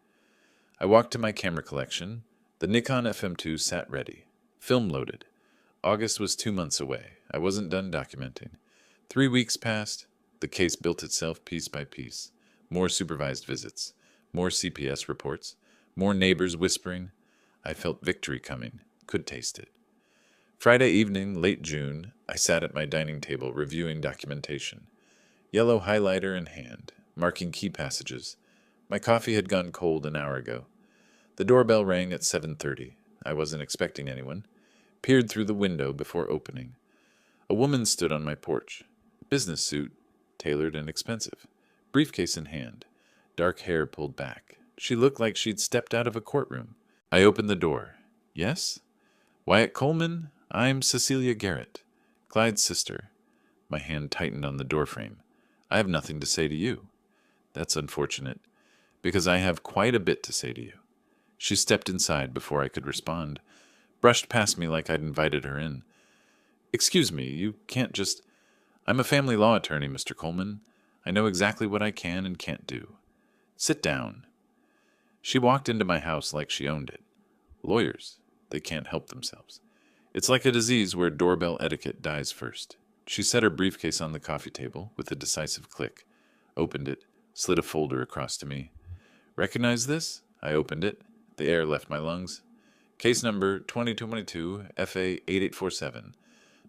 I walked to my camera collection. The Nikon FM2 sat ready. Film loaded. August was 2 months away. I wasn't done documenting. 3 weeks passed. The case built itself piece by piece. More supervised visits. More CPS reports. More neighbors whispering. I felt victory coming. Could taste it. Friday evening, late June, I sat at my dining table reviewing documentation. Yellow highlighter in hand, marking key passages. My coffee had gone cold an hour ago. The doorbell rang at 7:30. I wasn't expecting anyone. Peered through the window before opening. A woman stood on my porch. Business suit, tailored and expensive. Briefcase in hand. Dark hair pulled back. She looked like she'd stepped out of a courtroom. I opened the door. Yes? Wyatt Coleman? I'm Cecilia Garrett, Clyde's sister. My hand tightened on the doorframe. I have nothing to say to you. That's unfortunate, because I have quite a bit to say to you. She stepped inside before I could respond, brushed past me like I'd invited her in. Excuse me, you can't just... I'm a family law attorney, Mr. Coleman. I know exactly what I can and can't do. Sit down. She walked into my house like she owned it. Lawyers, they can't help themselves. It's like a disease where doorbell etiquette dies first. She set her briefcase on the coffee table with a decisive click, opened it, slid a folder across to me. Recognize this? I opened it. The air left my lungs. Case number 2022 FA 8847.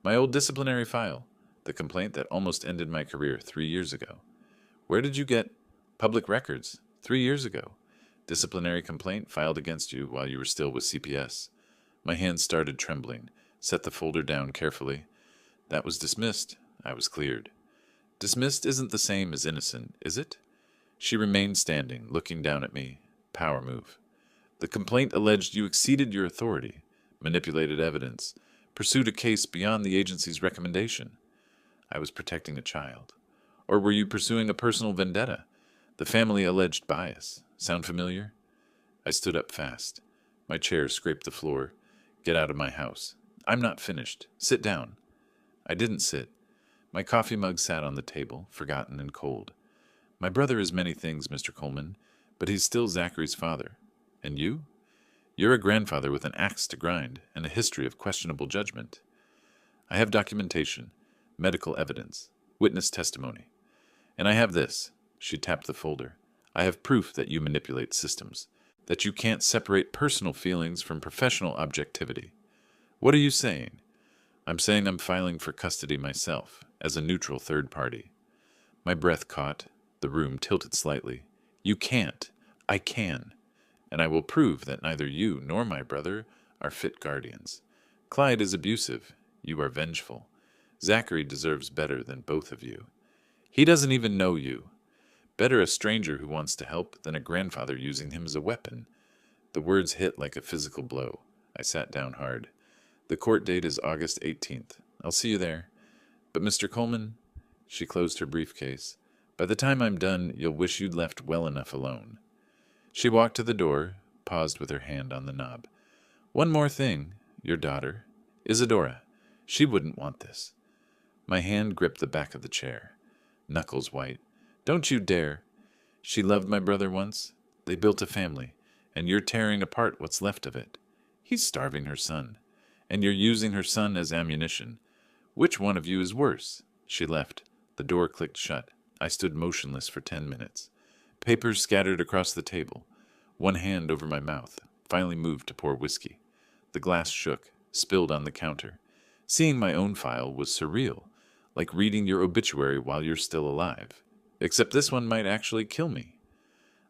My old disciplinary file. The complaint that almost ended my career 3 years ago. Where did you get public records? 3 years ago. Disciplinary complaint filed against you while you were still with CPS. My hands started trembling. Set the folder down carefully. That was dismissed. I was cleared. Dismissed isn't the same as innocent, is it? She remained standing, looking down at me. Power move. The complaint alleged you exceeded your authority, manipulated evidence, pursued a case beyond the agency's recommendation. I was protecting a child. Or were you pursuing a personal vendetta? The family alleged bias. Sound familiar? I stood up fast. My chair scraped the floor. Get out of my house. I'm not finished. Sit down. I didn't sit. My coffee mug sat on the table, forgotten and cold. My brother is many things, Mr. Coleman, but he's still Zachary's father. And you? You're a grandfather with an axe to grind and a history of questionable judgment. I have documentation, medical evidence, witness testimony. And I have this. She tapped the folder. I have proof that you manipulate systems, that you can't separate personal feelings from professional objectivity. What are you saying? I'm saying I'm filing for custody myself, as a neutral third party. My breath caught. The room tilted slightly. You can't. I can. and I will prove that neither you nor my brother are fit guardians. Clyde is abusive. You are vengeful. Zachary deserves better than both of you. He doesn't even know you. Better a stranger who wants to help than a grandfather using him as a weapon. The words hit like a physical blow. I sat down hard. The court date is August 18th. I'll see you there. But Mr. Coleman, she closed her briefcase, by the time I'm done, you'll wish you'd left well enough alone. She walked to the door, paused with her hand on the knob. One more thing. Your daughter, Isadora. She wouldn't want this. My hand gripped the back of the chair. Knuckles white. Don't you dare. She loved my brother once. They built a family, and you're tearing apart what's left of it. He's starving her son, and you're using her son as ammunition. Which one of you is worse? She left. The door clicked shut. I stood motionless for 10 minutes. Papers scattered across the table. One hand over my mouth, finally moved to pour whiskey. The glass shook, spilled on the counter. Seeing my own file was surreal, like reading your obituary while you're still alive. Except this one might actually kill me.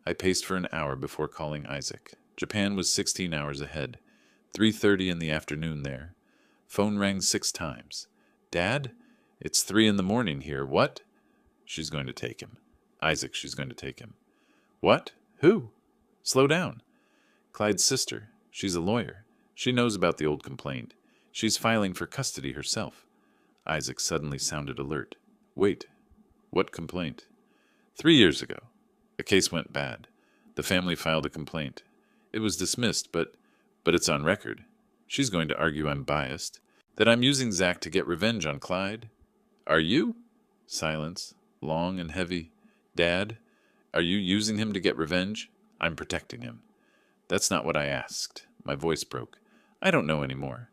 I paced for an hour before calling Isaac. Japan was 16 hours ahead. 3:30 in the afternoon there. Phone rang 6 times. Dad? It's 3 in the morning here. What? She's going to take him. Isaac, she's going to take him. What? Who? Slow down. Clyde's sister. She's a lawyer. She knows about the old complaint. She's filing for custody herself. Isaac suddenly sounded alert. Wait. What complaint? 3 years ago. A case went bad. The family filed a complaint. It was dismissed, but it's on record. She's going to argue I'm biased, that I'm using Zach to get revenge on Clyde. Are you? Silence, long and heavy. Dad, are you using him to get revenge? I'm protecting him. That's not what I asked. My voice broke. I don't know anymore.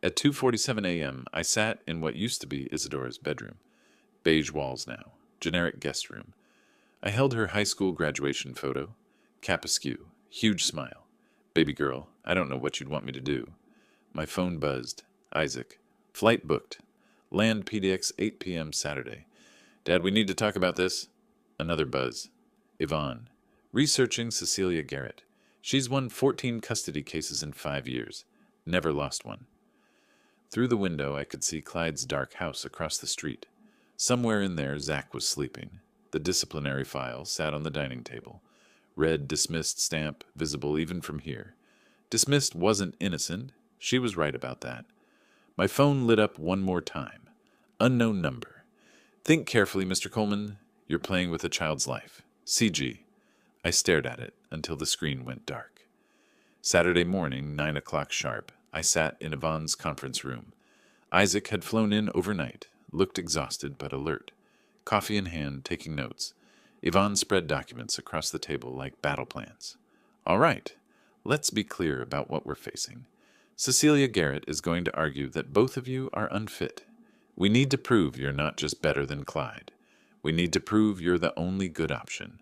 At 2:47 a.m., I sat in what used to be Isadora's bedroom. Beige walls now. Generic guest room. I held her high school graduation photo. Cap askew. Huge smile. Baby girl, I don't know what you'd want me to do. My phone buzzed. Isaac. Flight booked. Land PDX 8 p.m. Saturday. Dad, we need to talk about this. Another buzz. Yvonne. Researching Cecilia Garrett. She's won 14 custody cases in 5 years. Never lost one. Through the window, I could see Clyde's dark house across the street. Somewhere in there, Zach was sleeping. The disciplinary file sat on the dining table. Red dismissed stamp, visible even from here. Dismissed wasn't innocent. She was right about that. My phone lit up one more time. Unknown number. Think carefully, Mr. Coleman. You're playing with a child's life. CG. I stared at it until the screen went dark. Saturday morning, 9 o'clock sharp, I sat in Yvonne's conference room. Isaac had flown in overnight, looked exhausted but alert. Coffee in hand, taking notes. Yvonne spread documents across the table like battle plans. All right, let's be clear about what we're facing. Cecilia Garrett is going to argue that both of you are unfit. We need to prove you're not just better than Clyde. We need to prove you're the only good option.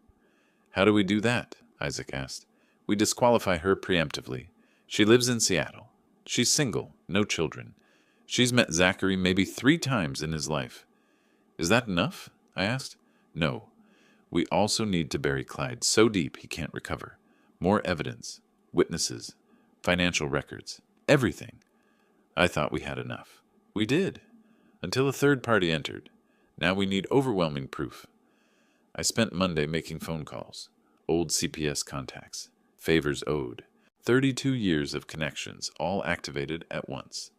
How do we do that? Isaac asked. We disqualify her preemptively. She lives in Seattle. She's single, no children. She's met Zachary maybe 3 times in his life. Is that enough? I asked. No. We also need to bury Clyde so deep he can't recover. More evidence, witnesses, financial records, everything. I thought we had enough. We did. Until a third party entered. Now we need overwhelming proof. I spent Monday making phone calls. Old CPS contacts. Favors owed. 32 years of connections, all activated at once.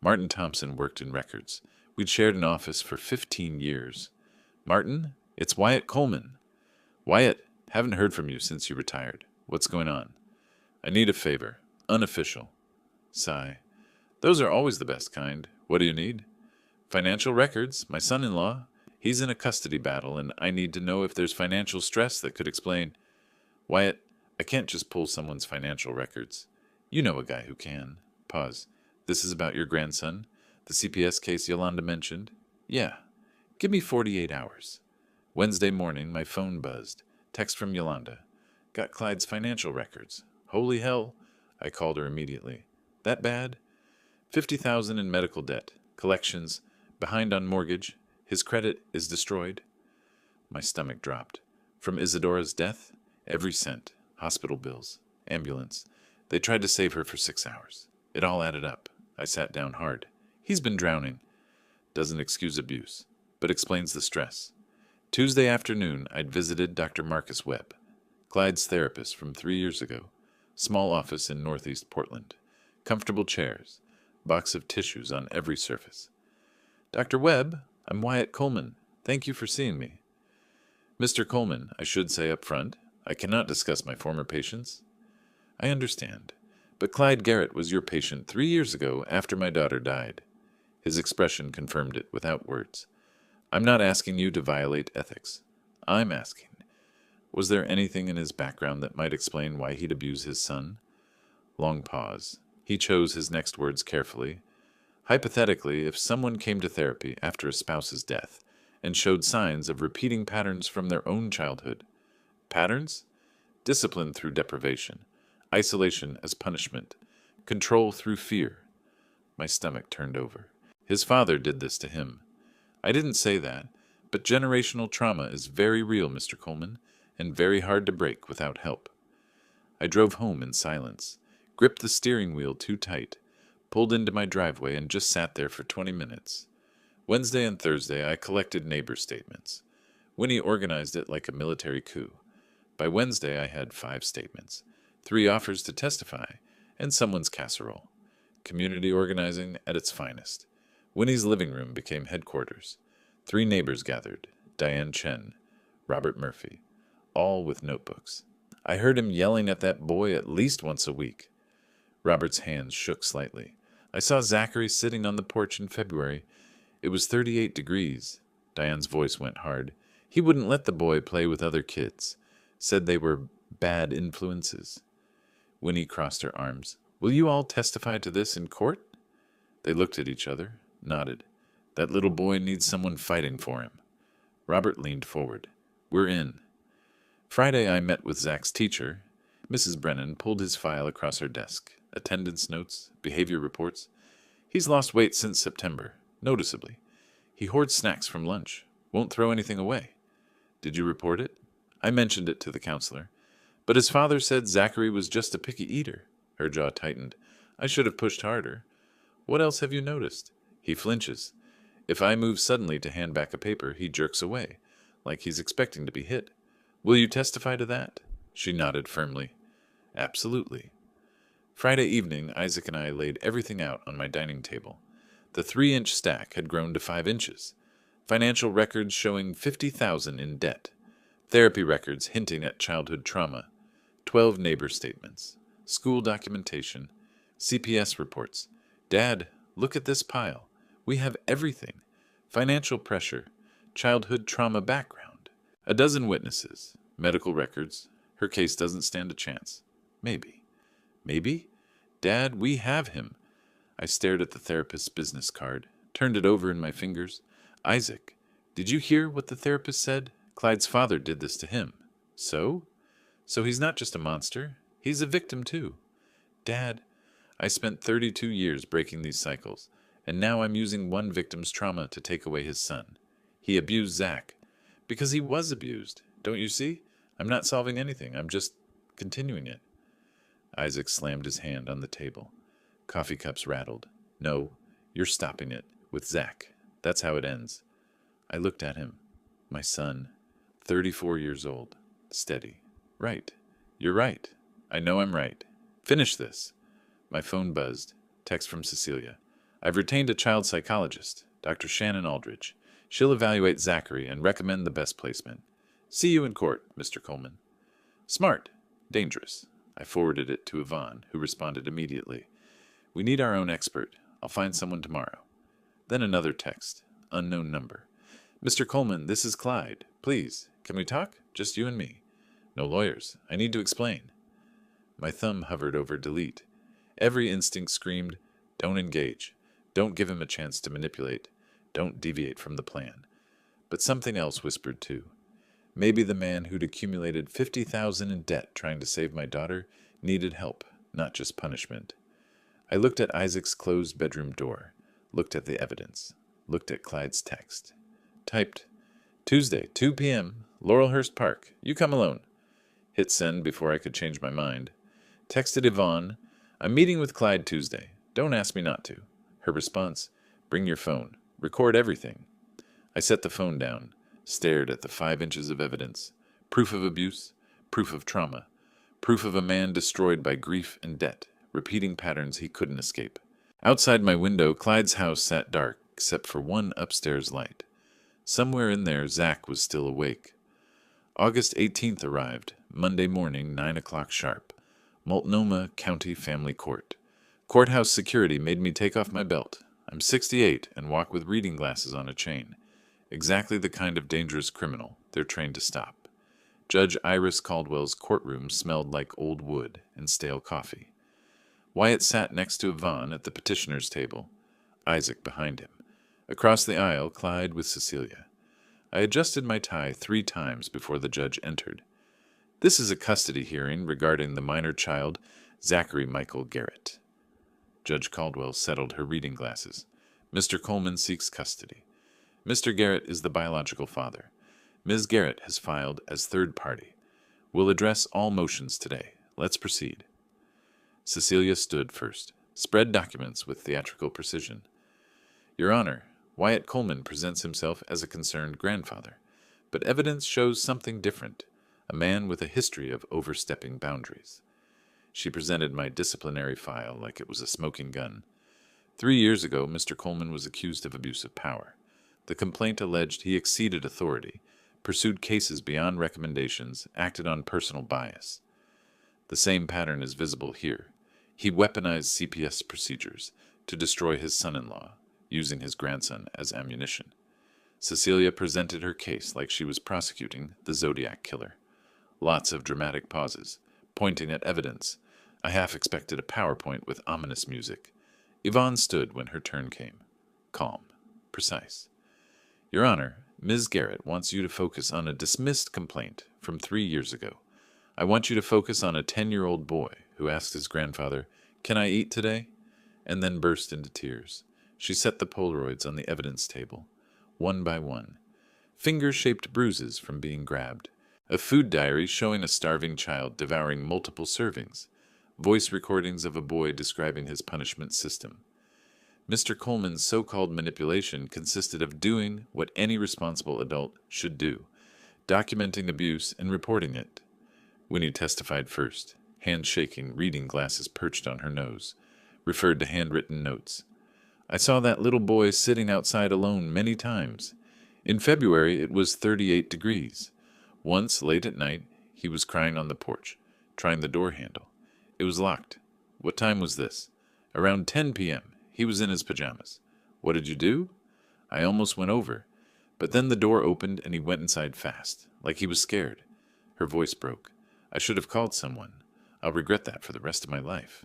Martin Thompson worked in records. We'd shared an office for 15 years. Martin, it's Wyatt Coleman. Wyatt, haven't heard from you since you retired. What's going on? I need a favor. Unofficial. Sigh. Those are always the best kind. What do you need? Financial records. My son-in-law. He's in a custody battle, and I need to know if there's financial stress that could explain. Wyatt, I can't just pull someone's financial records. You know a guy who can. Pause. This is about your grandson? The CPS case Yolanda mentioned? Yeah. Give me 48 hours. Wednesday morning, my phone buzzed. Text from Yolanda. Got Clyde's financial records. Holy hell. I called her immediately. That bad? $50,000 in medical debt. Collections. Behind on mortgage. His credit is destroyed. My stomach dropped. From Isadora's death? Every cent. Hospital bills. Ambulance. They tried to save her for 6 hours. It all added up. I sat down hard. He's been drowning. Doesn't excuse abuse, but explains the stress. Tuesday afternoon, I'd visited Dr. Marcus Webb, Clyde's therapist from 3 years ago. Small office in northeast Portland. Comfortable chairs. Box of tissues on every surface. Dr. Webb, I'm Wyatt Coleman. Thank you for seeing me. Mr. Coleman, I should say up front, I cannot discuss my former patients. I understand, but Clyde Garrett was your patient 3 years ago after my daughter died. His expression confirmed it without words. I'm not asking you to violate ethics. I'm asking, was there anything in his background that might explain why he'd abuse his son? Long pause. He chose his next words carefully. Hypothetically, if someone came to therapy after a spouse's death and showed signs of repeating patterns from their own childhood. Patterns? Discipline through deprivation. Isolation as punishment. Control through fear. My stomach turned over. His father did this to him. I didn't say that, but generational trauma is very real, Mr. Coleman, and very hard to break without help. I drove home in silence, gripped the steering wheel too tight, pulled into my driveway and just sat there for 20 minutes. Wednesday and Thursday I collected neighbor statements. Winnie organized it like a military coup. By Wednesday I had 5 statements, 3 offers to testify, and someone's casserole. Community organizing at its finest. Winnie's living room became headquarters. 3 neighbors gathered, Diane Chen, Robert Murphy, all with notebooks. I heard him yelling at that boy at least once a week. Robert's hands shook slightly. I saw Zachary sitting on the porch in February. It was 38 degrees. Diane's voice went hard. He wouldn't let the boy play with other kids. Said they were bad influences. Winnie crossed her arms. Will you all testify to this in court? They looked at each other, nodded. That little boy needs someone fighting for him. Robert leaned forward. We're in. Friday I met with Zach's teacher. Mrs. Brennan pulled his file across her desk. Attendance notes, behavior reports. He's lost weight since September, noticeably. He hoards snacks from lunch, won't throw anything away. Did you report it? I mentioned it to the counselor. But his father said Zachary was just a picky eater. Her jaw tightened. I should have pushed harder. What else have you noticed? He flinches. If I move suddenly to hand back a paper, he jerks away, like he's expecting to be hit. Will you testify to that? She nodded firmly. Absolutely. Friday evening, Isaac and I laid everything out on my dining table. The 3-inch stack had grown to 5 inches. Financial records showing $50,000 in debt. Therapy records hinting at childhood trauma. 12 neighbor statements. School documentation. CPS reports. Dad, look at this pile. We have everything. Financial pressure. Childhood trauma background. A dozen witnesses. Medical records. Her case doesn't stand a chance. Maybe. Maybe? Dad, we have him. I stared at the therapist's business card, turned it over in my fingers. Isaac, did you hear what the therapist said? Clyde's father did this to him. So? So he's not just a monster. He's a victim, too. Dad, I spent 32 years breaking these cycles, and now I'm using one victim's trauma to take away his son. He abused Zach. Because he was abused. Don't you see? I'm not solving anything. I'm just continuing it. Isaac slammed his hand on the table. Coffee cups rattled. No, you're stopping it. With Zach. That's how it ends. I looked at him. My son. 34 years old. Steady. Right. You're right. I know I'm right. Finish this. My phone buzzed. Text from Cecilia. I've retained a child psychologist, Dr. Shannon Aldridge. She'll evaluate Zachary and recommend the best placement. See you in court, Mr. Coleman. Smart. Dangerous. I forwarded it to Yvonne, who responded immediately. We need our own expert. I'll find someone tomorrow. Then another text. Unknown number. Mr. Coleman, this is Clyde. Please, can we talk? Just you and me. No lawyers. I need to explain. My thumb hovered over delete. Every instinct screamed, don't engage. Don't give him a chance to manipulate. Don't deviate from the plan. But something else whispered too. Maybe the man who'd accumulated $50,000 in debt trying to save my daughter needed help, not just punishment. I looked at Isaac's closed bedroom door, looked at the evidence, looked at Clyde's text. Typed, Tuesday, 2 p.m., Laurelhurst Park. You come alone. Hit send before I could change my mind. Texted Yvonne, I'm meeting with Clyde Tuesday. Don't ask me not to. Her response, bring your phone. Record everything. I set the phone down, stared at the 5 inches of evidence. Proof of abuse, proof of trauma, proof of a man destroyed by grief and debt, repeating patterns he couldn't escape. Outside my window, Clyde's house sat dark, except for one upstairs light. Somewhere in there, Zach was still awake. August 18th arrived, Monday morning, 9 o'clock sharp. Multnomah County Family Court. Courthouse security made me take off my belt. I'm 68 and walk with reading glasses on a chain. Exactly the kind of dangerous criminal they're trained to stop. Judge Iris Caldwell's courtroom smelled like old wood and stale coffee. Wyatt sat next to Yvonne at the petitioner's table, Isaac behind him. Across the aisle, Clyde with Cecilia. I adjusted my tie 3 times before the judge entered. This is a custody hearing regarding the minor child, Zachary Michael Garrett. Judge Caldwell settled her reading glasses. Mr. Coleman seeks custody. Mr. Garrett is the biological father. Ms. Garrett has filed as third party. We'll address all motions today. Let's proceed. Cecilia stood first, spread documents with theatrical precision. Your Honor, Wyatt Coleman presents himself as a concerned grandfather, but evidence shows something different, a man with a history of overstepping boundaries. She presented my disciplinary file like it was a smoking gun. 3 years ago, Mr. Coleman was accused of abuse of power. The complaint alleged he exceeded authority, pursued cases beyond recommendations, acted on personal bias. The same pattern is visible here. He weaponized CPS procedures to destroy his son-in-law, using his grandson as ammunition. Cecilia presented her case like she was prosecuting the Zodiac killer. Lots of dramatic pauses, pointing at evidence. I half expected a PowerPoint with ominous music. Yvonne stood when her turn came. Calm, precise. Your Honor, Ms. Garrett wants you to focus on a dismissed complaint from 3 years ago. I want you to focus on a 10-year-old boy who asked his grandfather, "Can I eat today?" and then burst into tears. She set the Polaroids on the evidence table, one by one. Finger-shaped bruises from being grabbed. A food diary showing a starving child devouring multiple servings. Voice recordings of a boy describing his punishment system. Mr. Coleman's so-called manipulation consisted of doing what any responsible adult should do, documenting abuse and reporting it. Winnie testified first, hand shaking, reading glasses perched on her nose, referred to handwritten notes. I saw that little boy sitting outside alone many times. In February, it was 38 degrees. Once, late at night, he was crying on the porch, trying the door handle. It was locked. What time was this? Around 10 p.m. He was in his pajamas. What did you do? I almost went over, but then the door opened and he went inside fast, like he was scared. Her voice broke. I should have called someone. I'll regret that for the rest of my life.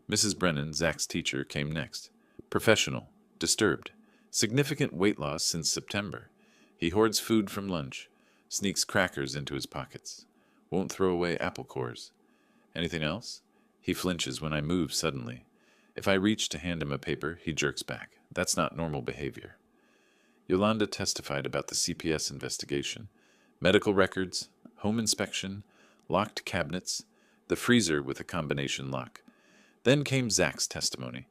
Mrs. Brennan, Zach's teacher, came next. Professional, disturbed, significant weight loss since September. He hoards food from lunch, sneaks crackers into his pockets, won't throw away apple cores. Anything else? He flinches when I move suddenly. If I reach to hand him a paper, he jerks back. That's not normal behavior. Yolanda testified about the CPS investigation. Medical records, home inspection, locked cabinets, the freezer with a combination lock. Then came Zach's testimony.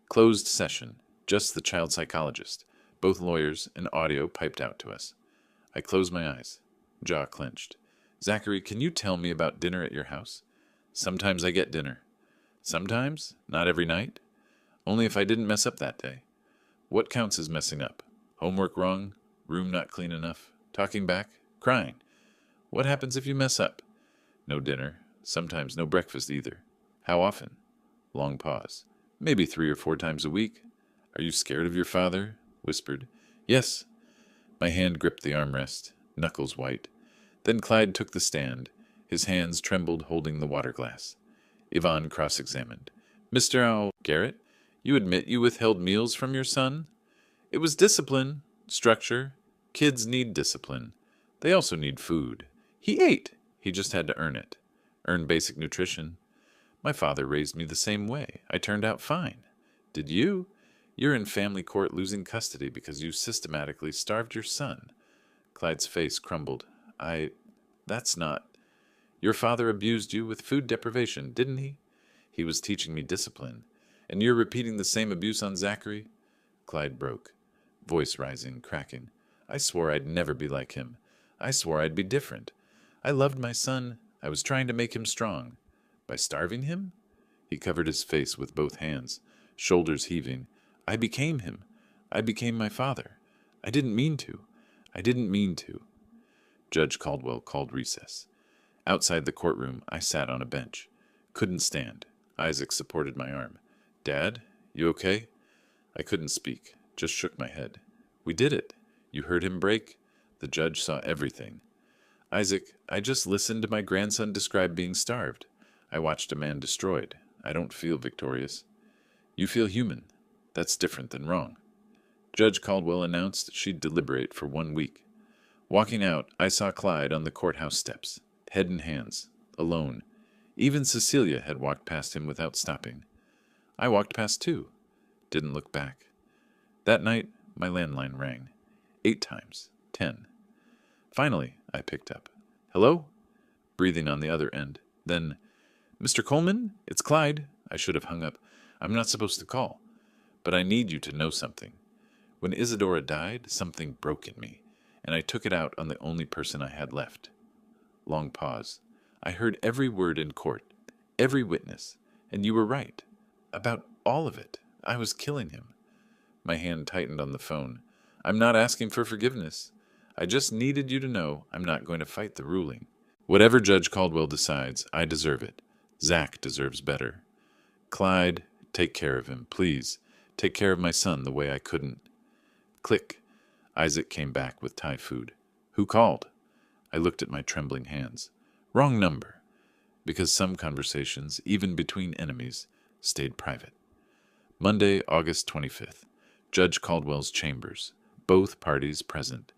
Closed session, just the child psychologist, both lawyers and audio piped out to us. I closed my eyes, jaw clenched. Zachary, can you tell me about dinner at your house? Sometimes I get dinner. Sometimes? Not every night? Only if I didn't mess up that day. What counts as messing up? Homework wrong? Room not clean enough? Talking back? Crying? What happens if you mess up? No dinner. Sometimes no breakfast either. How often? Long pause. Maybe 3 or 4 times a week. Are you scared of your father? Whispered. Yes. My hand gripped the armrest, knuckles white. Then Clyde took the stand. His hands trembled holding the water glass. Yvonne cross-examined. Mr. Garrett, you admit you withheld meals from your son? It was discipline, structure. Kids need discipline. They also need food. He ate. He just had to earn it. Earn basic nutrition. My father raised me the same way. I turned out fine. Did you? You're in family court losing custody because you systematically starved your son. Clyde's face crumbled. That's not... Your father abused you with food deprivation, didn't he? He was teaching me discipline. And you're repeating the same abuse on Zachary? Clyde broke, voice rising, cracking. I swore I'd never be like him. I swore I'd be different. I loved my son. I was trying to make him strong. By starving him? He covered his face with both hands, shoulders heaving. I became him. I became my father. I didn't mean to. I didn't mean to. Judge Caldwell called recess. Outside the courtroom, I sat on a bench. Couldn't stand. Isaac supported my arm. Dad, you okay? I couldn't speak, just shook my head. We did it. You heard him break? The judge saw everything. Isaac, I just listened to my grandson describe being starved. I watched a man destroyed. I don't feel victorious. You feel human. That's different than wrong. Judge Caldwell announced she'd deliberate for 1 week. Walking out, I saw Clyde on the courthouse steps, head in hands, alone. Even Cecilia had walked past him without stopping. I walked past too. Didn't look back. That night, my landline rang. 8 times. 10. Finally, I picked up. Hello? Breathing on the other end. Then, Mr. Coleman, it's Clyde. I should have hung up. I'm not supposed to call. But I need you to know something. When Isadora died, something broke in me, and I took it out on the only person I had left. Long pause. I heard every word in court, every witness, and you were right. About all of it. I was killing him. My hand tightened on the phone. I'm not asking for forgiveness. I just needed you to know I'm not going to fight the ruling. Whatever Judge Caldwell decides, I deserve it. Zach deserves better. Clyde, take care of him, please. Take care of my son the way I couldn't. Click. Isaac came back with Thai food. Who called? I looked at my trembling hands. Wrong number. Because some conversations, even between enemies, stayed private. Monday, August 25th. Judge Caldwell's chambers. Both parties present.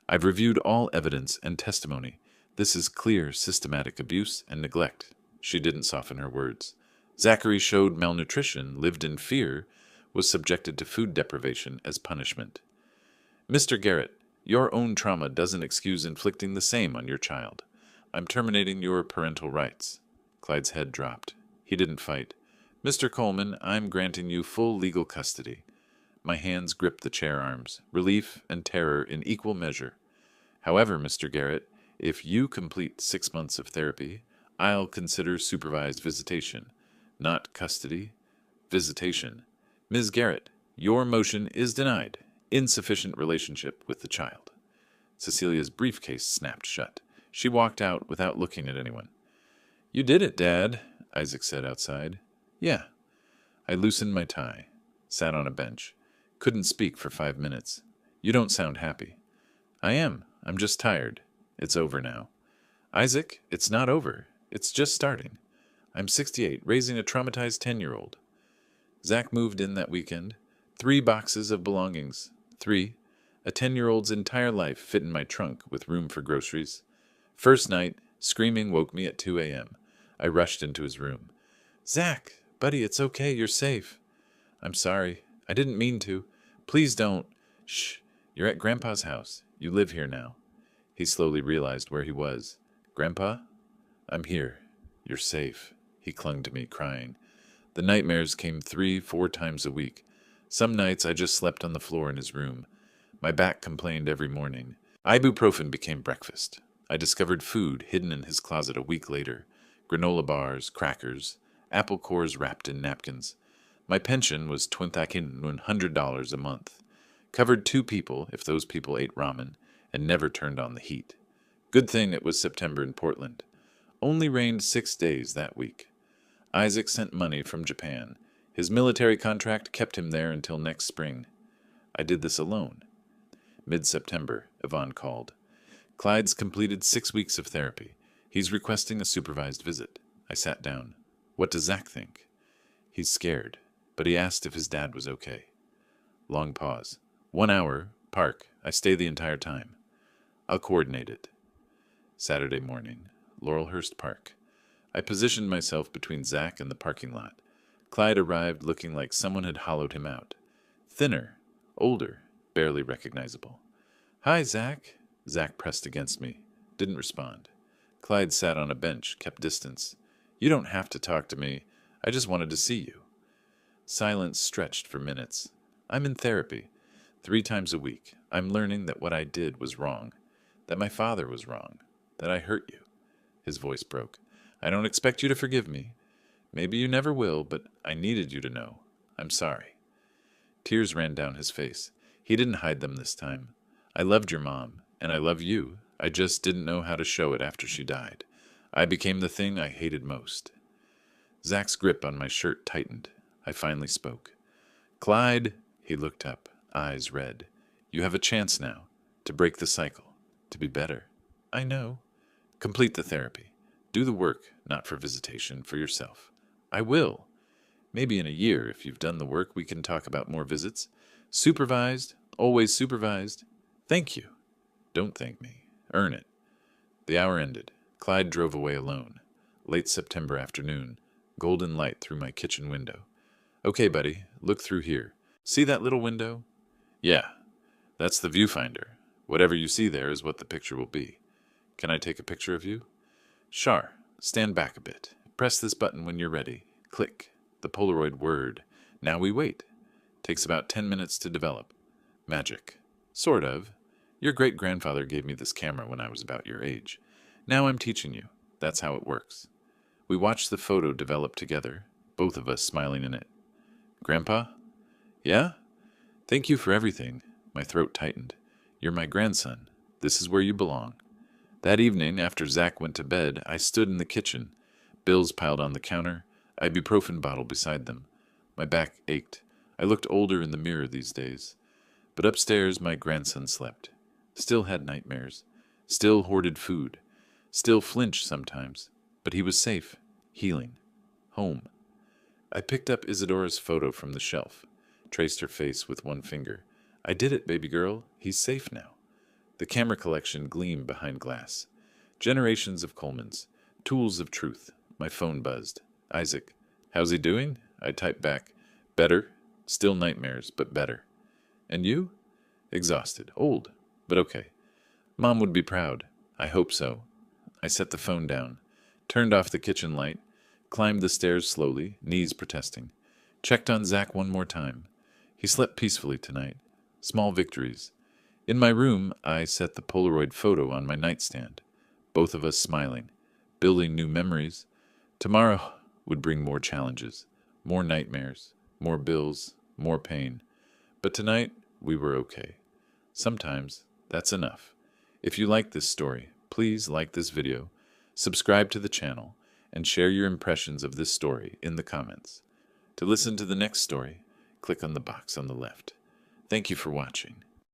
I've reviewed all evidence and testimony. This is clear systematic abuse and neglect. She didn't soften her words. Zachary showed malnutrition, lived in fear, was subjected to food deprivation as punishment. Mr. Garrett, your own trauma doesn't excuse inflicting the same on your child. I'm terminating your parental rights. Clyde's head dropped. He didn't fight. Mr. Coleman, I'm granting you full legal custody. My hands gripped the chair arms, relief and terror in equal measure. However, Mr. Garrett, if you complete 6 months of therapy, I'll consider supervised visitation. Not custody. Visitation. Ms. Garrett, your motion is denied. Insufficient relationship with the child. Cecilia's briefcase snapped shut. She walked out without looking at anyone. You did it, Dad, Isaac said outside. Yeah. I loosened my tie, sat on a bench. Couldn't speak for 5 minutes. You don't sound happy. I am. I'm just tired. It's over now. Isaac, it's not over. It's just starting. I'm 68, raising a traumatized 10-year-old. Zach moved in that weekend. 3 boxes of belongings. 3. A 10-year-old's entire life fit in my trunk with room for groceries. First night, screaming woke me at 2 a.m. I rushed into his room. Zach, buddy, it's okay. You're safe. I'm sorry. I didn't mean to. Please don't. Shh. You're at Grandpa's house. You live here now. He slowly realized where he was. Grandpa? I'm here. You're safe. He clung to me, crying. The nightmares came 3-4 times a week. Some nights I just slept on the floor in his room. My back complained every morning. Ibuprofen became breakfast. I discovered food hidden in his closet a week later. Granola bars, crackers, apple cores wrapped in napkins. My pension was $100 a month. Covered 2 people if those people ate ramen, and never turned on the heat. Good thing it was September in Portland. Only rained 6 days that week. Isaac sent money from Japan. His military contract kept him there until next spring. I did this alone. Mid-September, Yvonne called. Clyde's completed 6 weeks of therapy. He's requesting a supervised visit. I sat down. What does Zach think? He's scared, but he asked if his dad was okay. Long pause. 1 hour, park. I stay the entire time. I'll coordinate it. Saturday morning, Laurelhurst Park. I positioned myself between Zach and the parking lot. Clyde arrived looking like someone had hollowed him out. Thinner, older, barely recognizable. Hi, Zach. Zach pressed against me. Didn't respond. Clyde sat on a bench, kept distance. You don't have to talk to me. I just wanted to see you. Silence stretched for minutes. I'm in therapy. 3 times a week. I'm learning that what I did was wrong. That my father was wrong. That I hurt you. His voice broke. I don't expect you to forgive me. Maybe you never will, but I needed you to know. I'm sorry. Tears ran down his face. He didn't hide them this time. I loved your mom, and I love you. I just didn't know how to show it after she died. I became the thing I hated most. Zach's grip on my shirt tightened. I finally spoke. Clyde, he looked up, eyes red. You have a chance now, to break the cycle, to be better. I know. Complete the therapy. Do the work, not for visitation, for yourself. I will. Maybe in a year, if you've done the work, we can talk about more visits. Supervised, always supervised. Thank you. Don't thank me. Earn it. The hour ended. Clyde drove away alone. Late September afternoon. Golden light through my kitchen window. Okay, buddy, look through here. See that little window? Yeah. That's the viewfinder. Whatever you see there is what the picture will be. Can I take a picture of you? Sure. Stand back a bit. Press this button when you're ready. Click. The Polaroid word. Now we wait. Takes about 10 minutes to develop. Magic. Sort of. Your great-grandfather gave me this camera when I was about your age. Now I'm teaching you. That's how it works. We watched the photo develop together, both of us smiling in it. Grandpa? Yeah? Thank you for everything. My throat tightened. You're my grandson. This is where you belong. That evening, after Zach went to bed, I stood in the kitchen. Bills piled on the counter, ibuprofen bottle beside them. My back ached. I looked older in the mirror these days. But upstairs, my grandson slept. Still had nightmares. Still hoarded food. Still flinched sometimes. But he was safe. Healing. Home. I picked up Isadora's photo from the shelf. Traced her face with one finger. I did it, baby girl. He's safe now. The camera collection gleamed behind glass. Generations of Colemans. Tools of truth. My phone buzzed. Isaac. How's he doing? I typed back. Better. Still nightmares, but better. And you? Exhausted. Old. But okay. Mom would be proud. I hope so. I set the phone down. Turned off the kitchen light. Climbed the stairs slowly, knees protesting. Checked on Zach one more time. He slept peacefully tonight. Small victories. In my room, I set the Polaroid photo on my nightstand. Both of us smiling. Building new memories. Tomorrow would bring more challenges. More nightmares. More bills. More pain. But tonight, we were okay. Sometimes, that's enough. If you like this story, please like this video, subscribe to the channel, and share your impressions of this story in the comments. To listen to the next story, click on the box on the left. Thank you for watching.